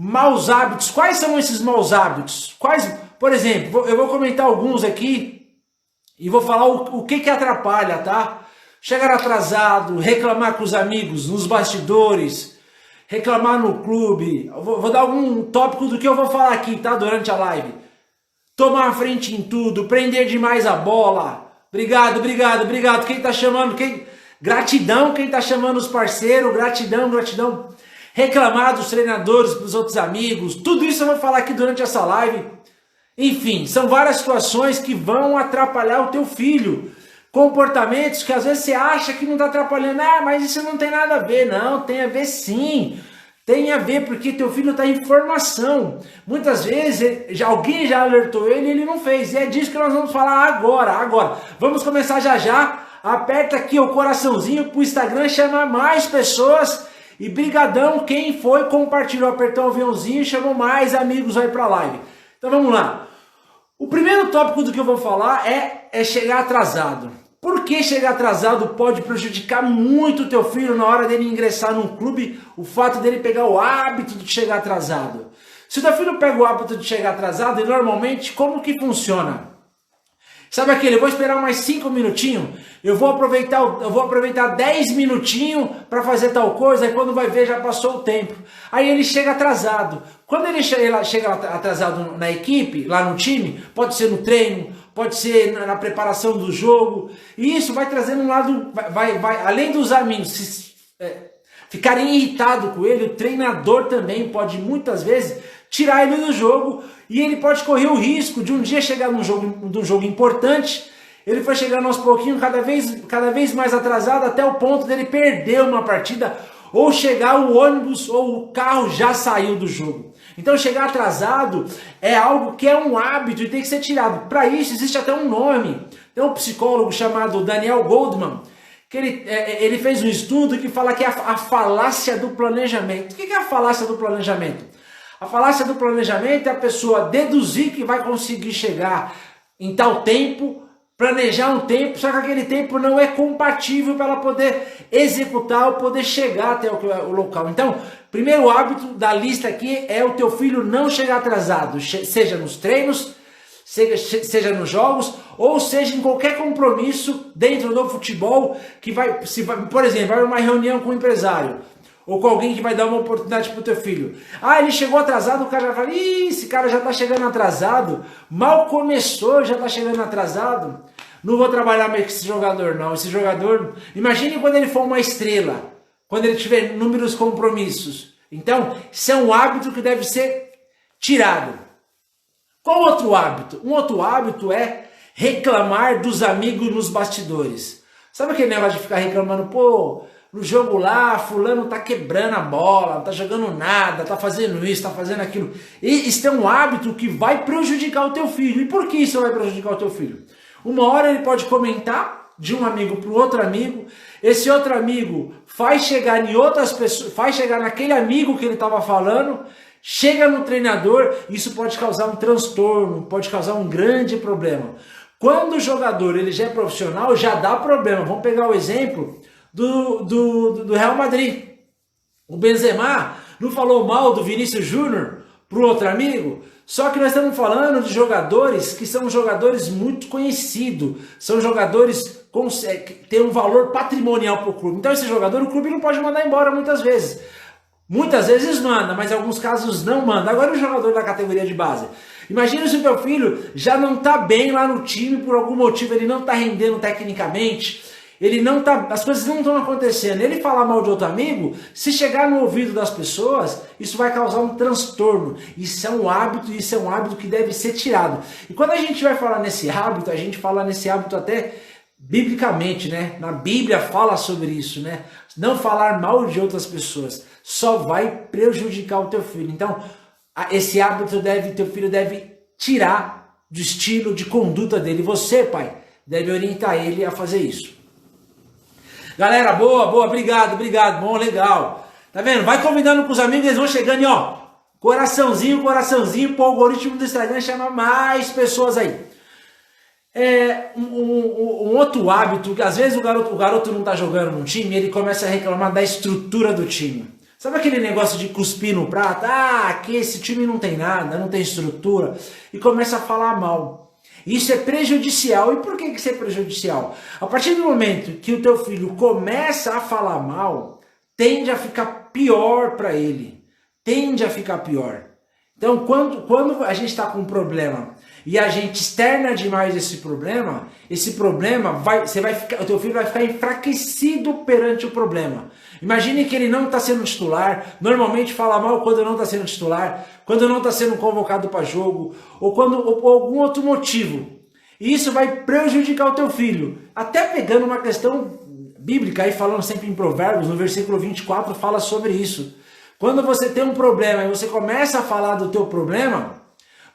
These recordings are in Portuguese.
maus hábitos. Quais são esses maus hábitos? Por exemplo, eu vou comentar alguns aqui e vou falar o que atrapalha, tá? Chegar atrasado, reclamar com os amigos, nos bastidores, reclamar no clube. Eu vou dar algum tópico do que eu vou falar aqui, tá? Durante a live. Tomar a frente em tudo, prender demais a bola. Obrigado. Quem tá chamando? Gratidão quem tá chamando os parceiros, gratidão. Reclamar dos treinadores, dos outros amigos. Tudo isso eu vou falar aqui durante essa live. Enfim, são várias situações que vão atrapalhar o teu filho. Comportamentos que às vezes você acha que não está atrapalhando. Ah, mas isso não tem nada a ver. Não, tem a ver sim. Tem a ver porque teu filho está em formação. Muitas vezes alguém já alertou ele e ele não fez. E é disso que nós vamos falar agora. Vamos começar já. Aperta aqui o coraçãozinho para o Instagram chamar mais pessoas. E brigadão quem foi, compartilhou, apertou o aviãozinho e chamou mais amigos aí para a live. Então vamos lá. O primeiro tópico do que eu vou falar é chegar atrasado. Por que chegar atrasado pode prejudicar muito o teu filho na hora dele ingressar num clube, o fato dele pegar o hábito de chegar atrasado? Se o teu filho pega o hábito de chegar atrasado, e normalmente como que funciona? Sabe aquele, eu vou esperar mais 5 minutinhos, eu vou aproveitar 10 minutinhos para fazer tal coisa, e quando vai ver já passou o tempo. Aí ele chega atrasado. Quando ele chega atrasado na equipe, lá no time, pode ser no treino, pode ser na preparação do jogo, e isso vai trazendo um lado, além dos amigos ficarem irritados com ele, o treinador também pode muitas vezes tirar ele do jogo, e ele pode correr o risco de um dia chegar num jogo importante, ele foi chegando aos pouquinhos, cada vez mais atrasado, até o ponto dele perder uma partida, ou chegar o ônibus ou o carro já saiu do jogo. Então chegar atrasado é algo que é um hábito e tem que ser tirado. Para isso existe até um nome. Tem um psicólogo chamado Daniel Goleman, que ele fez um estudo que fala que é a falácia do planejamento. O que é a falácia do planejamento? A falácia do planejamento é a pessoa deduzir que vai conseguir chegar em tal tempo, planejar um tempo, só que aquele tempo não é compatível para ela poder executar ou poder chegar até o local. Então, primeiro hábito da lista aqui é o teu filho não chegar atrasado, seja nos treinos, seja nos jogos, ou seja em qualquer compromisso dentro do futebol, por exemplo, vai uma reunião com um empresário, ou com alguém que vai dar uma oportunidade para o teu filho. Ah, ele chegou atrasado, o cara já fala, ih, esse cara já está chegando atrasado, mal começou, já está chegando atrasado, não vou trabalhar mais com esse jogador não, esse jogador, imagine quando ele for uma estrela, quando ele tiver inúmeros compromissos. Então, isso é um hábito que deve ser tirado. Qual outro hábito? Um outro hábito é reclamar dos amigos nos bastidores. Sabe aquele negócio de ficar reclamando, pô, no jogo lá, fulano tá quebrando a bola, não tá jogando nada, tá fazendo isso, tá fazendo aquilo. E isso é um hábito que vai prejudicar o teu filho. E por que isso vai prejudicar o teu filho? Uma hora ele pode comentar de um amigo para o outro amigo, esse outro amigo faz chegar em outras pessoas, faz chegar naquele amigo que ele estava falando, chega no treinador, isso pode causar um transtorno, pode causar um grande problema. Quando o jogador ele já é profissional, já dá problema. Vamos pegar o exemplo do Real Madrid. O Benzema não falou mal do Vinícius Júnior para o outro amigo? Só que nós estamos falando de jogadores que são jogadores muito conhecidos, são jogadores que têm um valor patrimonial para o clube. Então esse jogador o clube não pode mandar embora muitas vezes. Muitas vezes manda, mas em alguns casos não manda. Agora o jogador da categoria de base. Imagina se o teu filho já não está bem lá no time, por algum motivo ele não está rendendo tecnicamente, as coisas não estão acontecendo. Ele falar mal de outro amigo, se chegar no ouvido das pessoas, isso vai causar um transtorno. Isso é um hábito que deve ser tirado. E quando a gente vai falar nesse hábito, a gente fala nesse hábito até biblicamente, né? Na Bíblia fala sobre isso, né? Não falar mal de outras pessoas só vai prejudicar o teu filho. Então, esse hábito teu filho deve tirar do estilo de conduta dele. Você, pai, deve orientar ele a fazer isso. Galera, boa, obrigado, bom, legal. Tá vendo? Vai convidando com os amigos, eles vão chegando e ó, coraçãozinho, pro algoritmo do Instagram chamar mais pessoas aí. Um outro hábito, que às vezes o garoto não tá jogando num time, ele começa a reclamar da estrutura do time. Sabe aquele negócio de cuspir no prato? Ah, que esse time não tem nada, não tem estrutura. E começa a falar mal. Isso é prejudicial. E por que isso é prejudicial? A partir do momento que o teu filho começa a falar mal, tende a ficar pior para ele. Tende a ficar pior. Então, quando a gente está com um problema e a gente externa demais esse problema o teu filho vai ficar enfraquecido perante o problema. Imagine que ele não está sendo titular, normalmente fala mal quando não está sendo titular, quando não está sendo convocado para jogo, ou por algum outro motivo. E isso vai prejudicar o teu filho. Até pegando uma questão bíblica, aí falando sempre em Provérbios, no versículo 24 fala sobre isso. Quando você tem um problema e você começa a falar do teu problema,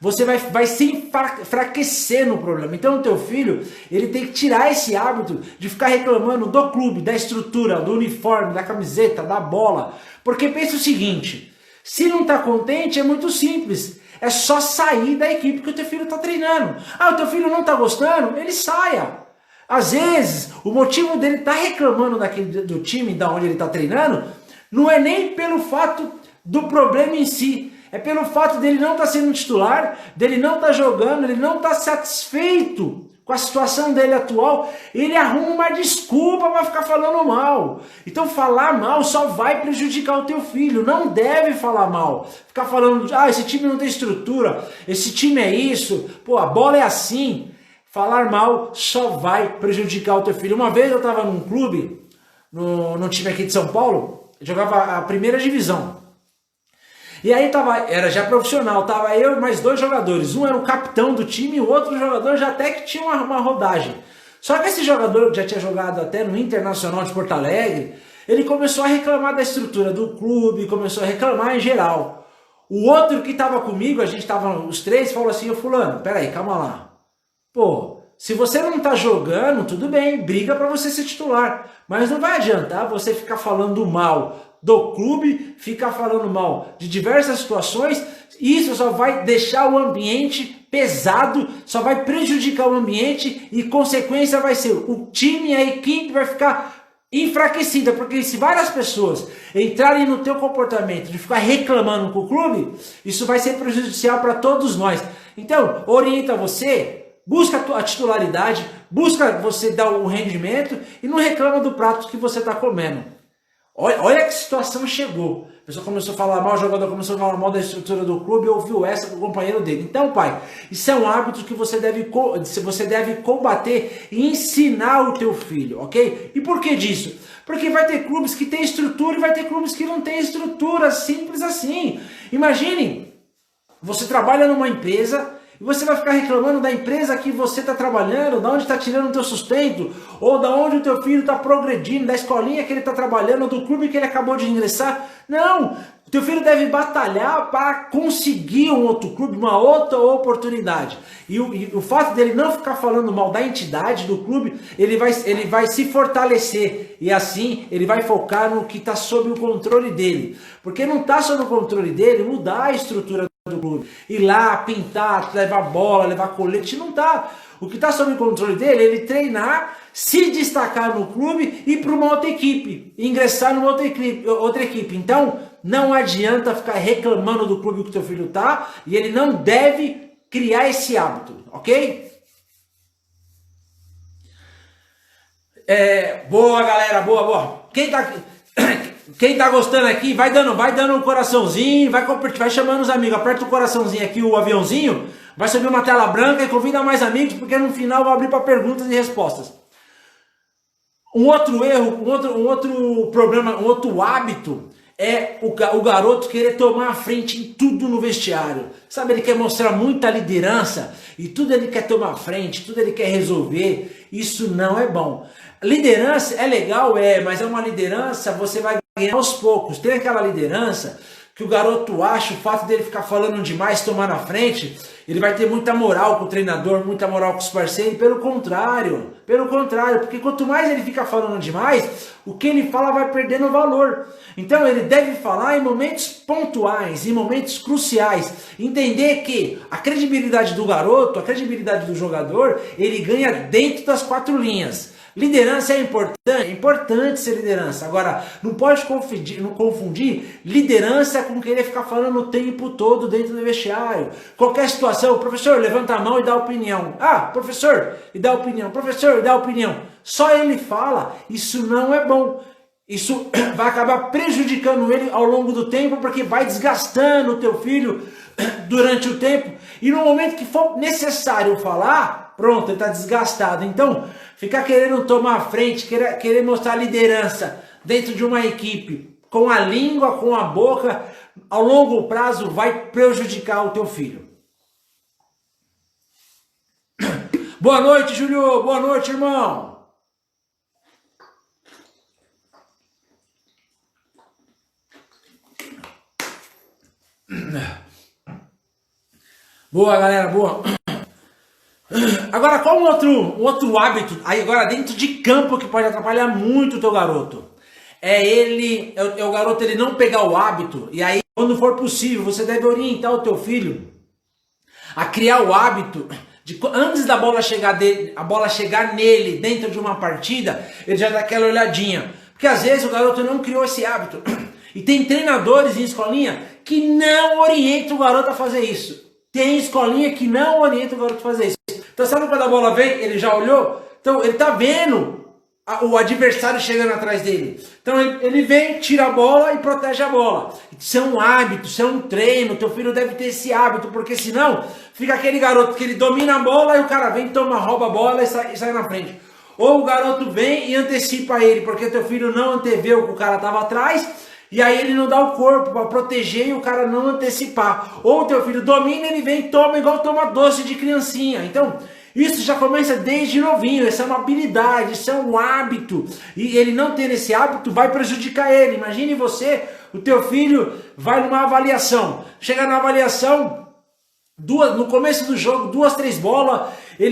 você vai se enfraquecer no problema. Então o teu filho, ele tem que tirar esse hábito de ficar reclamando do clube, da estrutura, do uniforme, da camiseta, da bola. Porque pensa o seguinte, se não está contente é muito simples. É só sair da equipe que o teu filho está treinando. Ah, o teu filho não está gostando? Ele saia. Às vezes, o motivo dele estar reclamando do time da onde ele está treinando, não é nem pelo fato do problema em si. É pelo fato dele não estar sendo titular, dele não estar jogando, ele não estar satisfeito com a situação dele atual, ele arruma uma desculpa para ficar falando mal. Então falar mal só vai prejudicar o teu filho, não deve falar mal. Ficar falando, ah, esse time não tem estrutura, esse time é isso, pô, a bola é assim. Falar mal só vai prejudicar o teu filho. Uma vez eu estava num clube, num time aqui de São Paulo, jogava a primeira divisão. E aí era já profissional, tava eu e mais 2 jogadores. Um era o capitão do time e o outro jogador já até que tinha uma rodagem. Só que esse jogador que já tinha jogado até no Internacional de Porto Alegre, ele começou a reclamar da estrutura do clube, começou a reclamar em geral. O outro que estava comigo, a gente estava os 3, falou assim, ô fulano, peraí, calma lá. Pô, se você não tá jogando, tudo bem, briga para você ser titular. Mas não vai adiantar você ficar falando mal do clube, ficar falando mal de diversas situações, isso só vai deixar o ambiente pesado, só vai prejudicar o ambiente e consequência vai ser o time e a equipe vai ficar enfraquecida, porque se várias pessoas entrarem no teu comportamento de ficar reclamando com o clube, isso vai ser prejudicial para todos nós. Então, orienta você, busca a titularidade, busca você dar o rendimento e não reclama do prato que você está comendo. Olha que situação chegou. A pessoa começou a falar mal, o jogador começou a falar mal da estrutura do clube e ouviu essa do companheiro dele. Então, pai, isso é um hábito que você deve combater e ensinar o teu filho, ok? E por que disso? Porque vai ter clubes que têm estrutura e vai ter clubes que não têm estrutura, simples assim. Imagine, você trabalha numa empresa e você vai ficar reclamando da empresa que você está trabalhando, da onde está tirando o teu sustento, ou da onde o teu filho está progredindo, da escolinha que ele está trabalhando, do clube que ele acabou de ingressar. Não! O teu filho deve batalhar para conseguir um outro clube, uma outra oportunidade. E o fato dele não ficar falando mal da entidade, do clube, ele vai se fortalecer. E assim ele vai focar no que está sob o controle dele. Porque não está sob o controle dele mudar a estrutura do clube, ir lá, pintar, levar bola, levar colete, não tá. O que está sob o controle dele é ele treinar, se destacar no clube e ir para uma outra equipe, ingressar numa outra equipe. Então, não adianta ficar reclamando do clube que o teu filho tá, e ele não deve criar esse hábito, ok? Boa, galera, boa. Quem tá gostando aqui, vai dando um coraçãozinho, vai chamando os amigos, aperta o coraçãozinho aqui, o aviãozinho, vai subir uma tela branca e convida mais amigos, porque no final eu vou abrir para perguntas e respostas. Um outro erro, um outro problema, um outro hábito é o garoto querer tomar a frente em tudo no vestiário. Sabe, ele quer mostrar muita liderança e tudo ele quer tomar a frente, tudo ele quer resolver. Isso não é bom. Liderança é legal, mas é uma liderança, você vai ganhar aos poucos. Tem aquela liderança que o garoto acha, o fato dele ficar falando demais, tomar na frente, ele vai ter muita moral com o treinador, muita moral com os parceiros, e pelo contrário, porque quanto mais ele fica falando demais, o que ele fala vai perdendo valor. Então ele deve falar em momentos pontuais, em momentos cruciais, entender que a credibilidade do garoto, a credibilidade do jogador, ele ganha dentro das 4 linhas. Liderança é importante ser liderança. Agora, não pode confundir liderança com querer ficar falando o tempo todo dentro do vestiário. Qualquer situação, professor, levanta a mão e dá opinião. Ah, professor, e dá opinião. Professor, e dá opinião. Só ele fala, isso não é bom. Isso vai acabar prejudicando ele ao longo do tempo, porque vai desgastando o teu filho durante o tempo. E no momento que for necessário falar, pronto, ele está desgastado. Então, ficar querendo tomar a frente, querer mostrar liderança dentro de uma equipe, com a língua, com a boca, ao longo prazo vai prejudicar o teu filho. Boa noite, Júlio. Boa noite, irmão. Boa, galera, boa. Agora, qual um outro hábito, aí agora dentro de campo, que pode atrapalhar muito o teu garoto? O garoto ele não pegar o hábito, e aí, quando for possível, você deve orientar o teu filho a criar o hábito de, antes da bola chegar nele dentro de uma partida, ele já dá aquela olhadinha. Porque às vezes o garoto não criou esse hábito. E tem treinadores em escolinha que não orientam o garoto a fazer isso. Tem escolinha que não orienta o garoto a fazer isso. Então sabe quando a bola vem, ele já olhou? Então ele tá vendo o adversário chegando atrás dele. Então ele vem, tira a bola e protege a bola. Isso é um hábito, isso é um treino. Teu filho deve ter esse hábito, porque senão fica aquele garoto que ele domina a bola e o cara vem, rouba a bola e sai na frente. Ou o garoto vem e antecipa ele, porque teu filho não anteveu que o cara estava atrás. E aí ele não dá o corpo para proteger e o cara não antecipar. Ou o teu filho domina, ele vem e toma igual toma doce de criancinha. Então, isso já começa desde novinho. Essa é uma habilidade, isso é um hábito. E ele não ter esse hábito vai prejudicar ele. Imagine você, o teu filho vai numa avaliação. Chega na avaliação, no começo do jogo, 2, 3 bolas.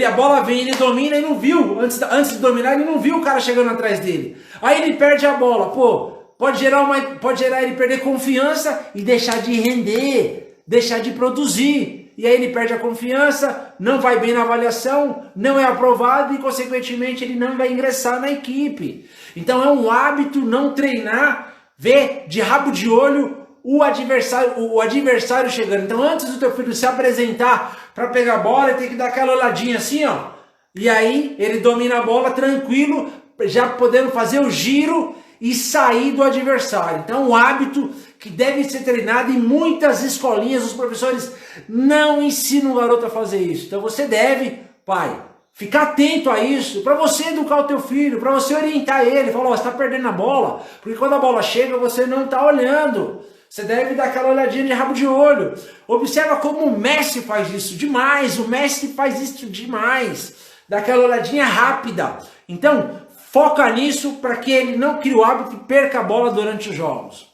A bola vem, ele domina e não viu. Antes de dominar, ele não viu o cara chegando atrás dele. Aí ele perde a bola. Pô, pode gerar ele perder confiança e deixar de render, deixar de produzir. E aí ele perde a confiança, não vai bem na avaliação, não é aprovado e, consequentemente, ele não vai ingressar na equipe. Então é um hábito não treinar, ver de rabo de olho o adversário chegando. Então antes do teu filho se apresentar para pegar a bola, ele tem que dar aquela olhadinha assim, ó. E aí ele domina a bola tranquilo, já podendo fazer o giro e sair do adversário. Então, um hábito que deve ser treinado em muitas escolinhas. Os professores não ensinam o garoto a fazer isso. Então, você deve, pai, ficar atento a isso, para você educar o teu filho, para você orientar ele. Falar, você está perdendo a bola, porque quando a bola chega, você não está olhando. Você deve dar aquela olhadinha de rabo de olho. Observa como o Messi faz isso demais. O Messi faz isso demais. Dá aquela olhadinha rápida. Então, foca nisso para que ele não crie o hábito e perca a bola durante os jogos.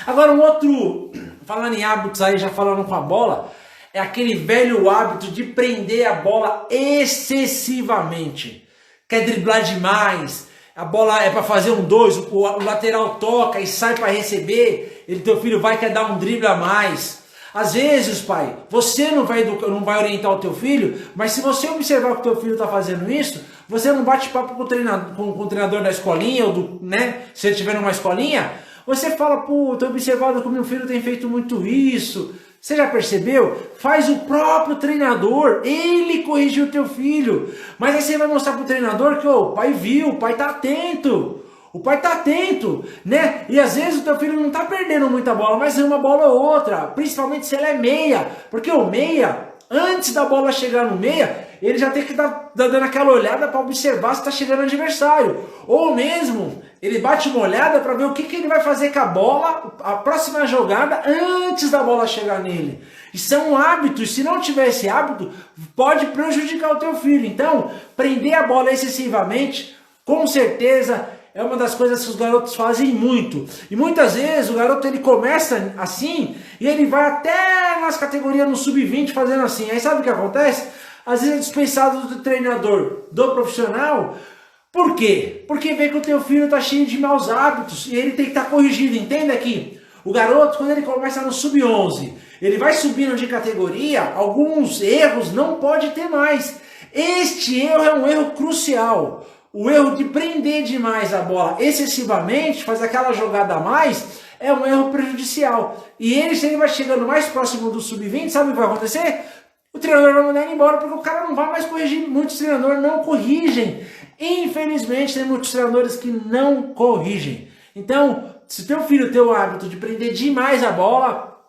Agora um outro, falando em hábitos aí, já falando com a bola, é aquele velho hábito de prender a bola excessivamente. Quer driblar demais, a bola é para fazer um 2, o lateral toca e sai para receber, teu filho vai querer dar um drible a mais. Às vezes, pai, você não vai orientar o teu filho, mas se você observar que o teu filho está fazendo isso, você não bate papo com o treinador da escolinha, se ele estiver numa escolinha, você fala, pô, estou observando que o meu filho tem feito muito isso. Você já percebeu? Faz o próprio treinador, ele corrigiu o teu filho. Mas aí você vai mostrar para o treinador que o pai viu, o pai está atento. O pai está atento, né? E às vezes o teu filho não está perdendo muita bola, mas é uma bola ou outra, principalmente se ela é meia, porque o meia, antes da bola chegar no meia, ele já tem que estar dando aquela olhada para observar se está chegando o adversário. Ou mesmo, ele bate uma olhada para ver o que ele vai fazer com a bola, a próxima jogada, antes da bola chegar nele. Isso é um hábito, e se não tiver esse hábito, pode prejudicar o teu filho. Então, prender a bola excessivamente, com certeza, é uma das coisas que os garotos fazem muito. E muitas vezes o garoto ele começa assim e ele vai até nas categorias no sub-20 fazendo assim. Aí sabe o que acontece? Às vezes é dispensado do treinador, do profissional. Por quê? Porque vê que o teu filho está cheio de maus hábitos e ele tem que estar corrigido. Entenda que o garoto, quando ele começa no sub-11, ele vai subindo de categoria, alguns erros não pode ter mais. Este erro é um erro crucial. O erro de prender demais a bola excessivamente, fazer aquela jogada a mais, é um erro prejudicial. E ele, se ele vai chegando mais próximo do sub-20, sabe o que vai acontecer? O treinador vai mandar ele embora, porque o cara não vai mais corrigir. Muitos treinadores não corrigem. Infelizmente, tem muitos treinadores que não corrigem. Então, se teu filho tem o hábito de prender demais a bola,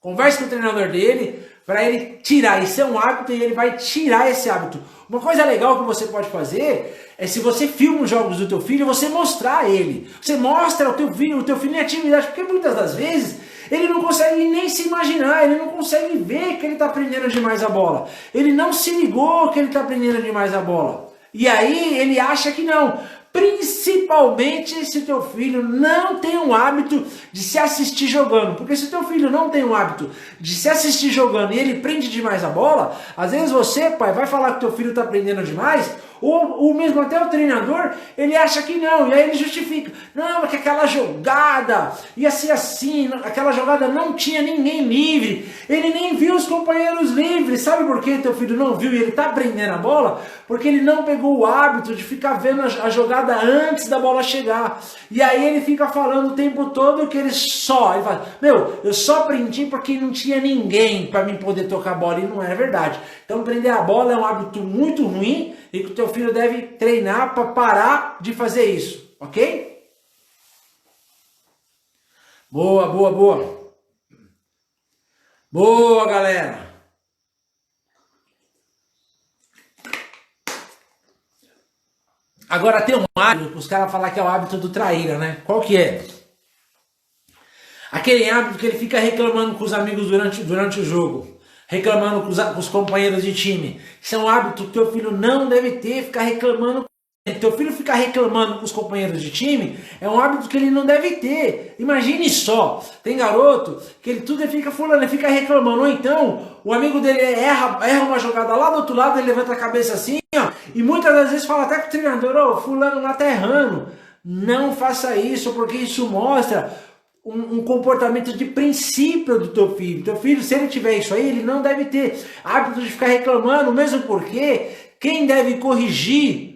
converse com o treinador dele, para ele tirar. Isso é um hábito e ele vai tirar esse hábito. Uma coisa legal que você pode fazer é, se você filma os jogos do teu filho, você mostrar a ele. Você mostra o teu filho em atividade, porque muitas das vezes ele não consegue nem se imaginar, ele não consegue ver que ele está prendendo demais a bola. Ele não se ligou que ele está prendendo demais a bola. E aí ele acha que não. Principalmente se teu filho não tem um hábito de se assistir jogando. Porque se teu filho não tem um hábito de se assistir jogando e ele prende demais a bola, às vezes você, pai, vai falar que teu filho está prendendo demais, ou mesmo até o treinador, ele acha que não, e aí ele justifica. Não, é que aquela jogada ia ser assim, aquela jogada não tinha ninguém livre, ele nem viu os companheiros livres. Sabe por que teu filho não viu e ele está prendendo a bola? Porque ele não pegou o hábito de ficar vendo a jogada antes da bola chegar. E aí ele fica falando o tempo todo que ele fala, eu só prendi porque não tinha ninguém para mim poder tocar a bola, e não é verdade. Então prender a bola é um hábito muito ruim, e que o teu filho deve treinar para parar de fazer isso, ok? Boa, boa, boa. Boa, galera. Agora tem um hábito, os caras falam que é o hábito do traíra, né? Qual que é? Aquele hábito que ele fica reclamando com os amigos durante o jogo. Reclamando com os companheiros de time. Isso é um hábito que teu filho não deve ter, ficar reclamando. Teu filho ficar reclamando com os companheiros de time é um hábito que ele não deve ter. Imagine só, tem garoto que ele tudo fica fulano, ele fica reclamando. Ou então, o amigo dele erra uma jogada lá do outro lado, ele levanta a cabeça assim, ó, e muitas das vezes fala até com o treinador, ô, fulano lá tá errando. Não faça isso, porque isso mostra um comportamento de princípio do teu filho. Teu filho, se ele tiver isso aí, ele não deve ter hábito de ficar reclamando, mesmo porque quem deve corrigir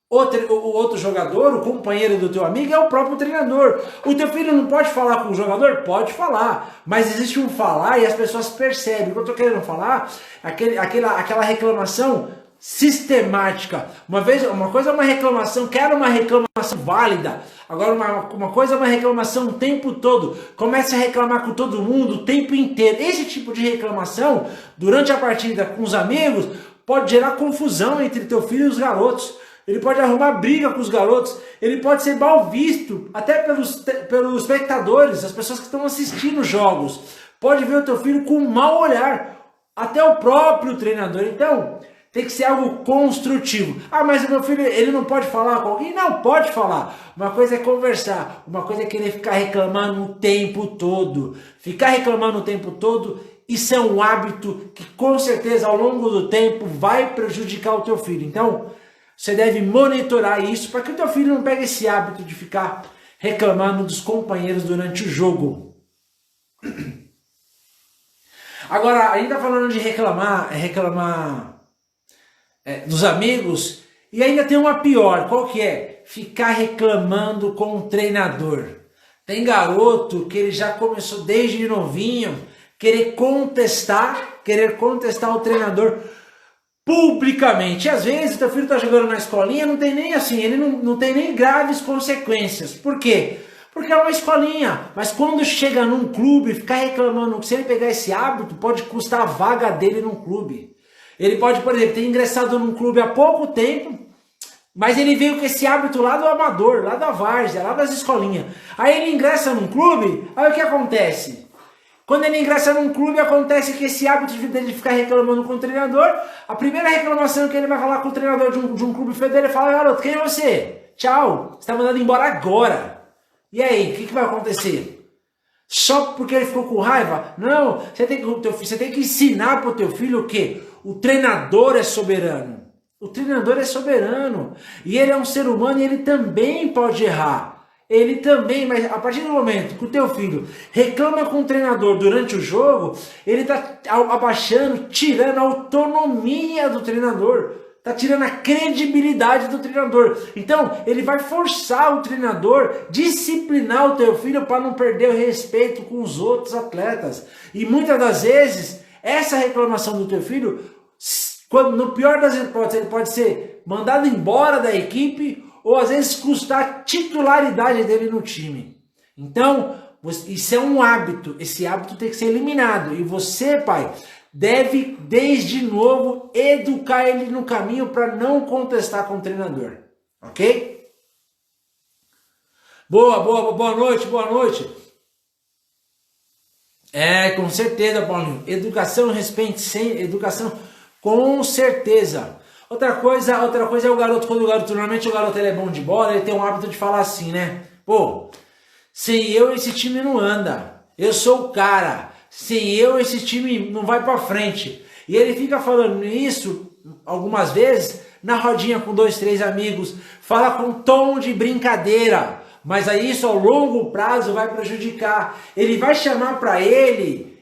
o outro jogador, o companheiro do teu amigo, é o próprio treinador. O teu filho não pode falar com o jogador? Pode falar, mas existe um falar e as pessoas percebem. O que eu estou querendo falar é aquela reclamação sistemática. Uma coisa é uma reclamação, quero uma reclamação válida. Agora uma coisa é uma reclamação o tempo todo. Começa a reclamar com todo mundo o tempo inteiro. Esse tipo de reclamação, durante a partida com os amigos, pode gerar confusão entre teu filho e os garotos. Ele pode arrumar briga com os garotos. Ele pode ser mal visto até pelos espectadores, as pessoas que estão assistindo os jogos. Pode ver o teu filho com um mau olhar. Até o próprio treinador. Então, tem que ser algo construtivo. Ah, mas o meu filho, ele não pode falar com alguém? Não, pode falar. Uma coisa é conversar. Uma coisa é querer ficar reclamando o tempo todo. Ficar reclamando o tempo todo, isso é um hábito que com certeza ao longo do tempo vai prejudicar o teu filho. Então, você deve monitorar isso para que o teu filho não pegue esse hábito de ficar reclamando dos companheiros durante o jogo. Agora, a gente está falando de reclamar dos amigos, e ainda tem uma pior. Qual que é? Ficar reclamando com o treinador. Tem garoto que ele já começou desde novinho querer contestar o treinador publicamente. Às vezes, teu filho está jogando na escolinha, não tem nem assim, ele não tem nem graves consequências. Por quê? Porque é uma escolinha. Mas quando chega num clube, ficar reclamando, se ele pegar esse hábito, pode custar a vaga dele num clube. Ele pode, por exemplo, ter ingressado num clube há pouco tempo, mas ele veio com esse hábito lá do amador, lá da várzea, lá das escolinhas. Aí ele ingressa num clube, aí o que acontece? Quando ele ingressa num clube, acontece que esse hábito dele de ficar reclamando com o treinador, a primeira reclamação que ele vai falar com o treinador de um clube federal, ele fala, garoto, quem é você? Tchau, você está mandando embora agora. E aí, o que vai acontecer? Só porque ele ficou com raiva? Não, você tem que ensinar para o teu filho o quê? O treinador é soberano. O treinador é soberano. E ele é um ser humano e ele também pode errar. ele também, mas a partir do momento que o teu filho reclama com o treinador durante o jogo, ele está abaixando, tirando a autonomia do treinador, está tirando a credibilidade do treinador. Então, ele vai forçar o treinador, disciplinar o teu filho para não perder o respeito com os outros atletas. E muitas das vezes, essa reclamação do teu filho, quando, no pior das hipóteses, ele pode ser mandado embora da equipe, ou às vezes custar a titularidade dele no time. Então, isso é um hábito, esse hábito tem que ser eliminado. E você, pai, deve, desde novo, educar ele no caminho para não contestar com o treinador. Ok? Boa noite, boa noite. Com certeza, Paulinho. Educação, respeito, sem educação, com certeza. Outra coisa é o garoto, quando normalmente o garoto ele é bom de bola, ele tem um hábito de falar assim, né? Pô, sem eu esse time não anda, eu sou o cara, sem eu esse time não vai pra frente. E ele fica falando isso algumas vezes na rodinha com 2, 3 amigos, fala com tom de brincadeira, mas aí isso ao longo prazo vai prejudicar. Ele vai chamar pra ele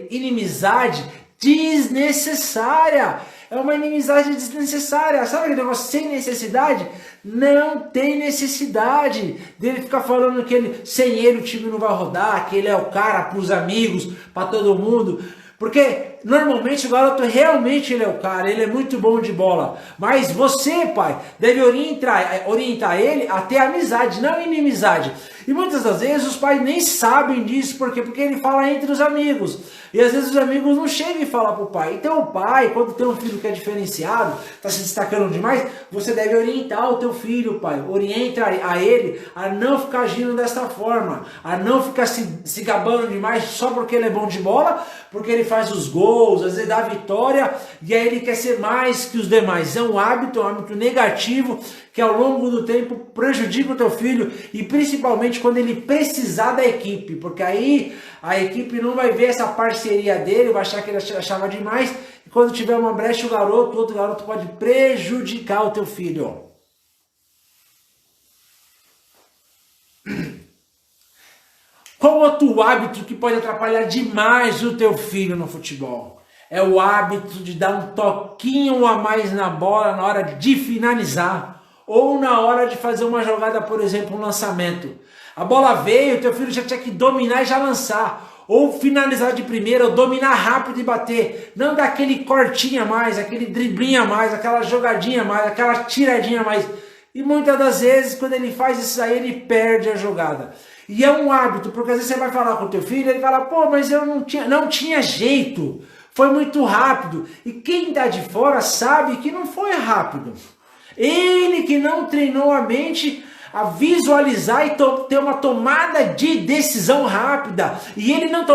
inimizade desnecessária. É uma inimizade desnecessária. Sabe aquele negócio sem necessidade? Não tem necessidade dele ficar falando que sem ele o time não vai rodar, que ele é o cara para os amigos, para todo mundo. Porque normalmente o garoto realmente ele é o cara, ele é muito bom de bola. Mas você, pai, deve orientar ele a ter amizade, não inimizade. E muitas das vezes os pais nem sabem disso, por quê? Porque ele fala entre os amigos. E às vezes os amigos não chegam e falam para o pai. Então o pai, quando tem um filho que é diferenciado, está se destacando demais, você deve orientar o teu filho, pai. Orienta a ele a não ficar agindo dessa forma, a não ficar se gabando demais só porque ele é bom de bola, porque ele faz os gols, às vezes dá a vitória, e aí ele quer ser mais que os demais. É um hábito negativo, que ao longo do tempo prejudica o teu filho, e principalmente quando ele precisar da equipe, porque aí a equipe não vai ver essa parceria dele, vai achar que ele achava demais, e quando tiver uma brecha o outro garoto pode prejudicar o teu filho. Qual outro hábito que pode atrapalhar demais o teu filho no futebol? É o hábito de dar um toquinho a mais na bola na hora de finalizar, ou na hora de fazer uma jogada, por exemplo, um lançamento. A bola veio, o teu filho já tinha que dominar e já lançar, ou finalizar de primeira, ou dominar rápido e bater. Não dar aquele cortinho a mais, aquele driblinho a mais, aquela jogadinha a mais, aquela tiradinha a mais. E muitas das vezes, quando ele faz isso aí, ele perde a jogada. E é um hábito, porque às vezes você vai falar com o teu filho, ele fala, pô, mas eu não tinha jeito, foi muito rápido. E quem está de fora sabe que não foi rápido. Ele que não treinou a mente a visualizar e ter uma tomada de decisão rápida. E ele não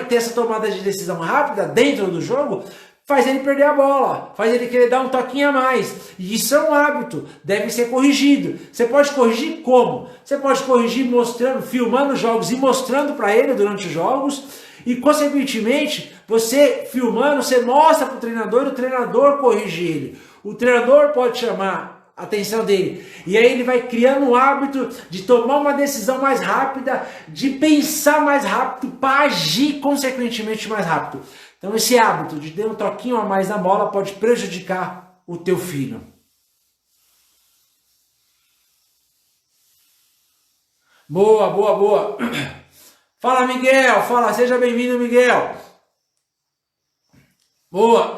ter essa tomada de decisão rápida dentro do jogo, faz ele perder a bola, faz ele querer dar um toquinho a mais. E isso é um hábito, deve ser corrigido. Você pode corrigir como? Você pode corrigir mostrando, filmando jogos e mostrando para ele durante os jogos. E consequentemente, você filmando, você mostra para o treinador corrige ele. O treinador pode chamar a atenção dele. E aí ele vai criando um hábito de tomar uma decisão mais rápida, de pensar mais rápido, para agir consequentemente mais rápido. Então esse hábito de dar um toquinho a mais na bola pode prejudicar o teu filho. Boa. Fala, Miguel, seja bem-vindo, Miguel. Boa.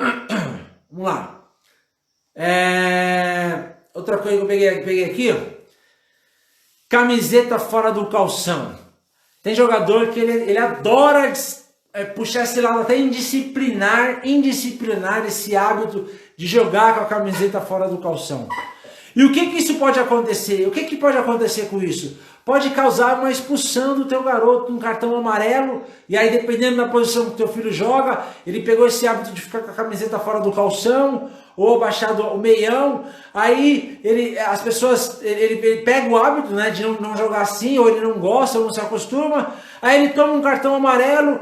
Vamos lá. Outra coisa que eu peguei aqui, ó. Camiseta fora do calção. Tem jogador que ele adora puxar esse lado, até indisciplinar esse hábito de jogar com a camiseta fora do calção. E o que isso pode acontecer? O que pode acontecer com isso? Pode causar uma expulsão do teu garoto, um cartão amarelo, e aí dependendo da posição que o teu filho joga, ele pegou esse hábito de ficar com a camiseta fora do calção, ou abaixado o meião, aí ele pega o hábito, né, de não jogar assim, ou ele não gosta, ou não se acostuma, aí ele toma um cartão amarelo,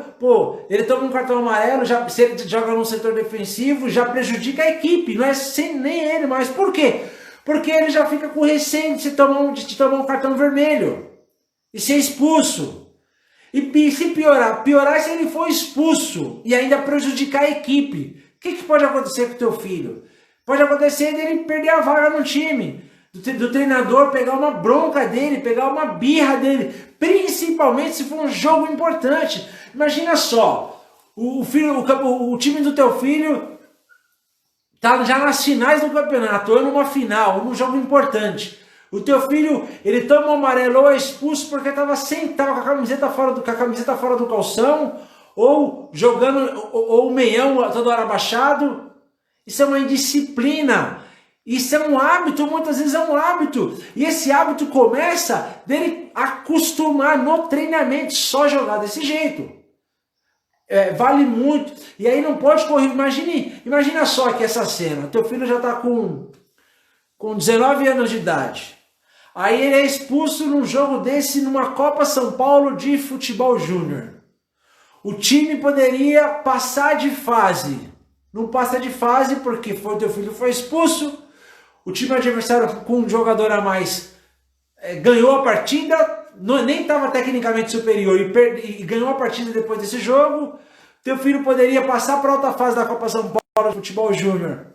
se ele joga no setor defensivo, já prejudica a equipe, não é nem ele mais. Por quê? Porque ele já fica com receio de te tomar um cartão vermelho e ser expulso. E se piorar se ele for expulso e ainda prejudicar a equipe. O que pode acontecer com o teu filho? Pode acontecer dele perder a vaga no time, do treinador pegar uma bronca dele, pegar uma birra dele, principalmente se for um jogo importante. Imagina só, o time do teu filho tá já nas finais do campeonato, ou numa final, num jogo importante. O teu filho, ele toma um amarelo ou é expulso porque estava com a camiseta fora do calção, ou jogando, ou o meião toda hora abaixado. Isso é uma indisciplina. Isso é um hábito, muitas vezes é um hábito. E esse hábito começa dele acostumar no treinamento, só jogar desse jeito. Vale muito. E aí não pode correr. Imagina só aqui essa cena. Teu filho já está com 19 anos de idade. Aí ele é expulso num jogo desse, numa Copa São Paulo de futebol júnior. O time poderia passar de fase. Não passa de fase porque teu filho foi expulso. O time adversário com um jogador a mais ganhou a partida. Nem estava tecnicamente superior e ganhou a partida depois desse jogo. Teu filho poderia passar para outra fase da Copa São Paulo de futebol júnior.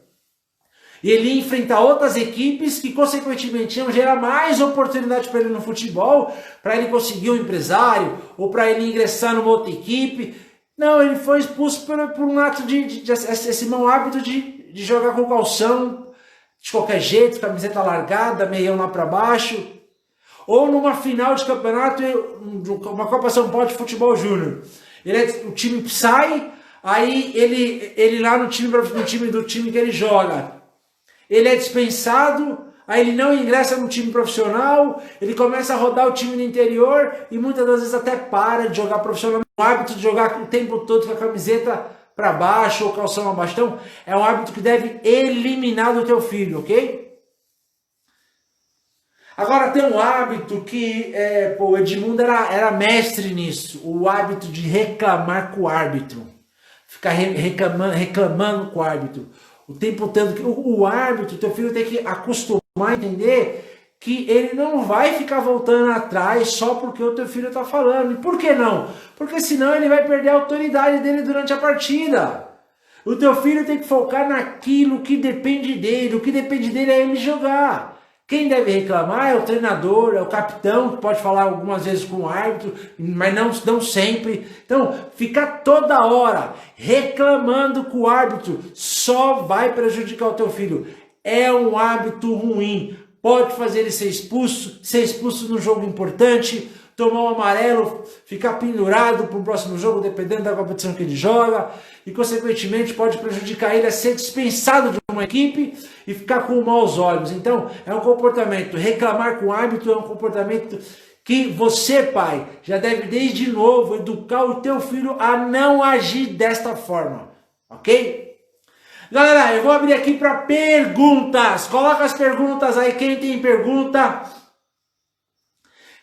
E ele ia enfrentar outras equipes que, consequentemente, iam gerar mais oportunidade para ele no futebol, para ele conseguir um empresário, ou para ele ingressar numa outra equipe. Não, ele foi expulso por um ato esse mau hábito de jogar com calção, de qualquer jeito, camiseta largada, meião lá para baixo. Ou numa final de campeonato, uma Copa São Paulo de futebol júnior. O time sai, aí ele lá no time do time que ele joga, ele é dispensado, aí ele não ingressa no time profissional, ele começa a rodar o time no interior e muitas das vezes até para de jogar profissional. O hábito de jogar o tempo todo com a camiseta para baixo ou calção abaixo. Então, é um hábito que deve eliminar do teu filho, ok? Agora tem um hábito que o Edmundo era mestre nisso, o hábito de reclamar com o árbitro. Ficar reclamando com o árbitro. O tempo todo que o árbitro, teu filho tem que acostumar a entender que ele não vai ficar voltando atrás só porque o teu filho está falando. E por que não? Porque senão ele vai perder a autoridade dele durante a partida. O teu filho tem que focar naquilo que depende dele. O que depende dele é ele jogar. Quem deve reclamar é o treinador, é o capitão, que pode falar algumas vezes com o árbitro, mas não sempre. Então, ficar toda hora reclamando com o árbitro só vai prejudicar o teu filho. É um hábito ruim. Pode fazer ele ser expulso num jogo importante, tomar um amarelo, ficar pendurado para o próximo jogo, dependendo da competição que ele joga, e consequentemente pode prejudicar ele a ser dispensado de uma equipe e ficar com maus olhos. Então, é um comportamento, reclamar com o árbitro é um comportamento que você, pai, já deve desde novo educar o teu filho a não agir desta forma, ok? Galera, eu vou abrir aqui para perguntas. Coloca as perguntas aí, quem tem pergunta.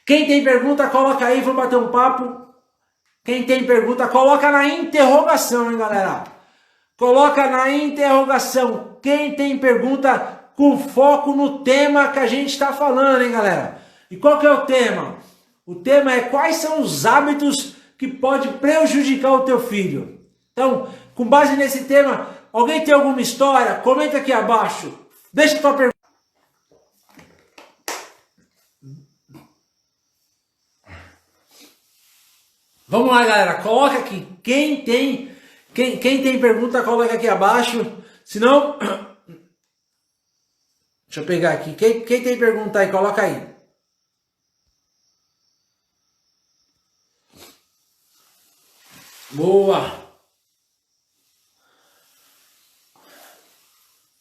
Quem tem pergunta, coloca aí, vamos bater um papo. Quem tem pergunta, coloca na interrogação, hein, galera? Coloca na interrogação. Quem tem pergunta com foco no tema que a gente está falando, hein, galera? E qual que é o tema? O tema é quais são os hábitos que pode prejudicar o teu filho. Então, com base nesse tema, alguém tem alguma história? Comenta aqui abaixo. Deixa a tua pergunta. Vamos lá, galera. Coloca aqui. Quem tem pergunta, coloca aqui abaixo. Se não... Deixa eu pegar aqui. Quem tem pergunta aí, coloca aí. Boa.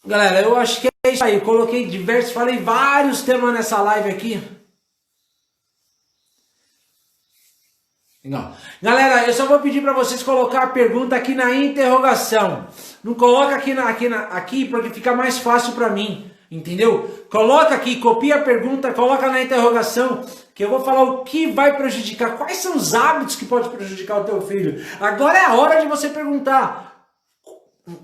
Galera, eu acho que é isso aí. Coloquei falei vários temas nessa live aqui. Legal. Galera, eu só vou pedir para vocês colocar a pergunta aqui na interrogação. Não coloca aqui porque fica mais fácil para mim, entendeu? Coloca aqui, copia a pergunta, coloca na interrogação, que eu vou falar o que vai prejudicar, quais são os hábitos que pode prejudicar o teu filho. Agora é a hora de você perguntar.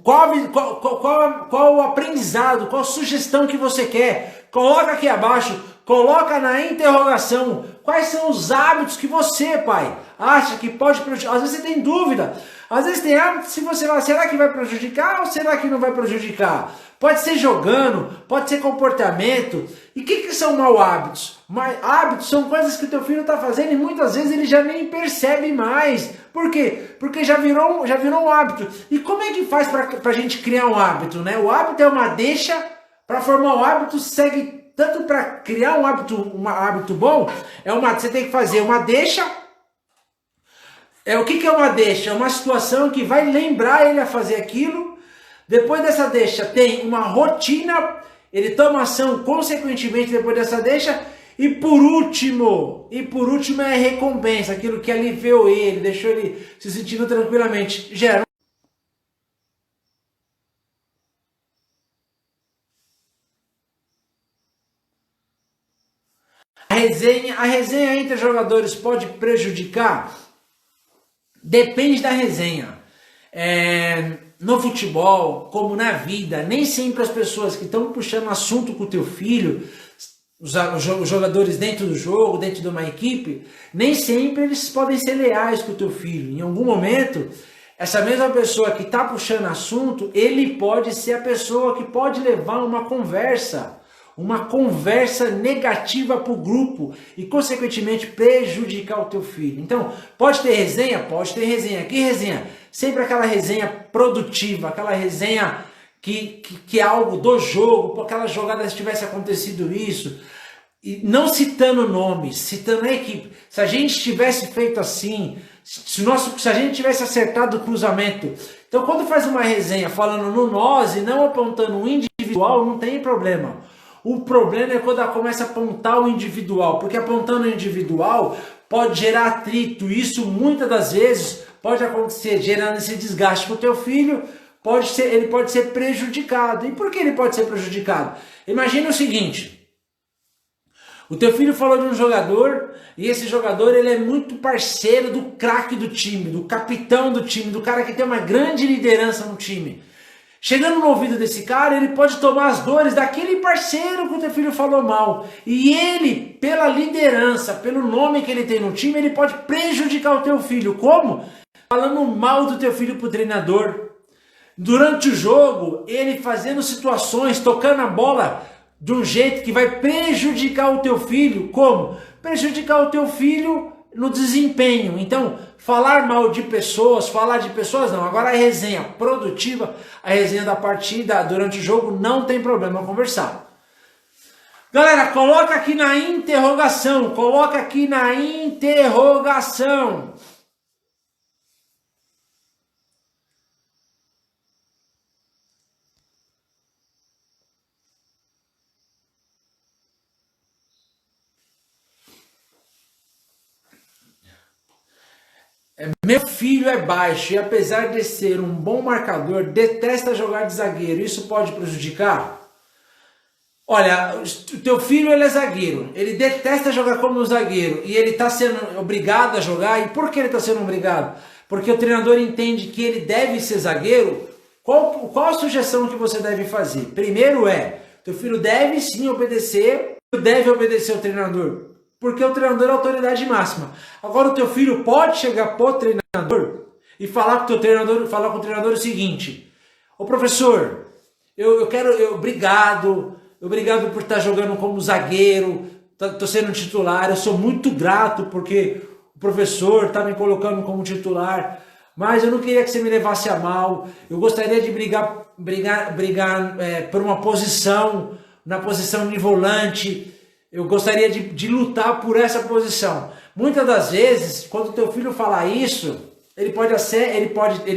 qual o aprendizado, qual a sugestão que você quer? Coloca aqui abaixo, coloca na interrogação. Quais são os hábitos que você, pai, acha que pode prejudicar? Às vezes você tem dúvida, às vezes tem hábitos se você fala, será que vai prejudicar ou será que não vai prejudicar? Pode ser jogando, pode ser comportamento. E o que são mau hábitos? Hábitos são coisas que o teu filho está fazendo e muitas vezes ele já nem percebe mais. Por quê? Porque já virou um hábito. E como é que faz para a gente criar um hábito, né? O hábito é uma deixa, para formar um hábito segue, tanto para criar um hábito bom, você tem que fazer uma deixa. O que é uma deixa? É uma situação que vai lembrar ele a fazer aquilo. Depois dessa deixa tem uma rotina, ele toma ação consequentemente depois dessa deixa. E por último é a recompensa, aquilo que aliviou ele, deixou ele se sentindo tranquilamente. Gera a resenha entre jogadores pode prejudicar? Depende da resenha. No futebol, como na vida, nem sempre as pessoas que estão puxando assunto com o teu filho, os jogadores dentro do jogo, dentro de uma equipe, nem sempre eles podem ser leais com o teu filho. Em algum momento, essa mesma pessoa que está puxando assunto, ele pode ser a pessoa que pode levar uma conversa negativa para o grupo e, consequentemente, prejudicar o teu filho. Então, pode ter resenha? Pode ter resenha. Que resenha? Sempre aquela resenha produtiva, aquela resenha que é algo do jogo, aquela jogada se tivesse acontecido isso, e não citando nomes, citando a equipe. Se a gente tivesse feito assim, se a gente tivesse acertado o cruzamento. Então, quando faz uma resenha falando no nós e não apontando o individual, não tem problema. O problema é quando ela começa a apontar o individual, porque apontando o individual pode gerar atrito. Isso muitas das vezes pode acontecer, gerando esse desgaste com o teu filho. Ele pode ser prejudicado. E por que ele pode ser prejudicado? Imagina o seguinte: o teu filho falou de um jogador e esse jogador ele é muito parceiro do craque do time, do capitão do time, do cara que tem uma grande liderança no time. Chegando no ouvido desse cara, ele pode tomar as dores daquele parceiro que o teu filho falou mal. E ele, pela liderança, pelo nome que ele tem no time, ele pode prejudicar o teu filho. Como? Falando mal do teu filho pro treinador. Durante o jogo, ele fazendo situações, tocando a bola de um jeito que vai prejudicar o teu filho. Como? Prejudicar o teu filho no desempenho. Então, falar de pessoas não. Agora a resenha produtiva, a resenha da partida durante o jogo, não tem problema conversar. Galera, coloca aqui na interrogação, Meu filho é baixo e apesar de ser um bom marcador, detesta jogar de zagueiro. Isso pode prejudicar? Olha, o teu filho ele é zagueiro, ele detesta jogar como zagueiro e ele está sendo obrigado a jogar. E por que ele está sendo obrigado? Porque o treinador entende que ele deve ser zagueiro. Qual a sugestão que você deve fazer? Primeiro teu filho deve sim obedecer, o treinador. Porque o treinador é a autoridade máxima. Agora o teu filho pode chegar pro treinador e falar com o treinador o seguinte: ô professor, obrigado por estar jogando como zagueiro, tô sendo titular, eu sou muito grato porque o professor está me colocando como titular, mas eu não queria que você me levasse a mal, eu gostaria de brigar por uma posição, na posição de volante. Eu gostaria de lutar por essa posição. Muitas das vezes, quando o teu filho falar isso, ele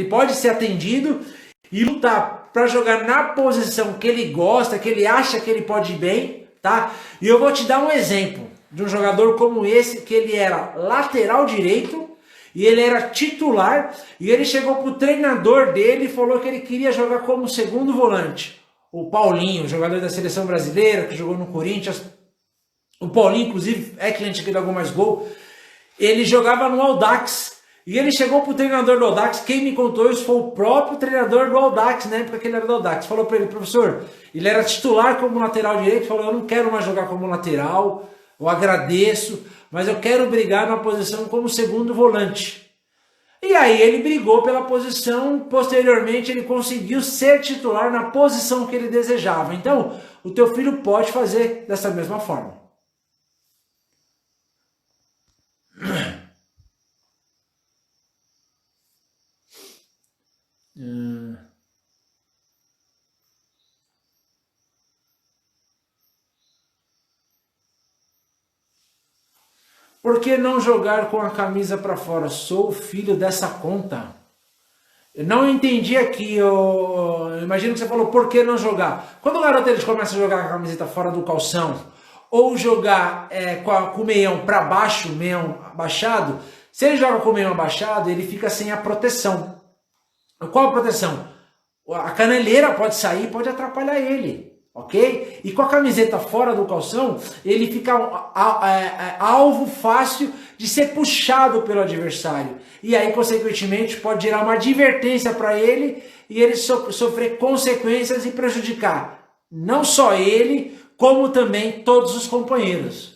pode ser atendido e lutar para jogar na posição que ele gosta, que ele acha que ele pode ir bem, tá? E eu vou te dar um exemplo de um jogador como esse, que ele era lateral direito e ele era titular e ele chegou pro treinador dele e falou que ele queria jogar como segundo volante. O Paulinho, jogador da seleção brasileira, que jogou no Corinthians. O Paulinho, inclusive, é cliente aqui da Gol Mais Gol. Ele jogava no Audax. E ele chegou pro treinador do Audax, quem me contou isso foi o próprio treinador do Audax, na época que ele era do Audax. Falou para ele, professor, ele era titular como lateral direito, falou, eu não quero mais jogar como lateral, eu agradeço, mas eu quero brigar na posição como segundo volante. E aí ele brigou pela posição, posteriormente ele conseguiu ser titular na posição que ele desejava. Então, o teu filho pode fazer dessa mesma forma. Por que não jogar com a camisa para fora? Sou filho dessa conta. Eu não entendi aqui, eu imagino que você falou por que não jogar. Quando o garoto ele começa a jogar com a camiseta fora do calção, ou jogar com o meião para baixo, o meião abaixado, se ele joga com o meião abaixado, ele fica sem a proteção. Qual a proteção? A caneleira pode sair, pode atrapalhar ele. Ok? E com a camiseta fora do calção, ele fica alvo fácil de ser puxado pelo adversário. E aí, consequentemente, pode gerar uma advertência para ele e ele sofrer consequências e prejudicar não só ele, como também todos os companheiros.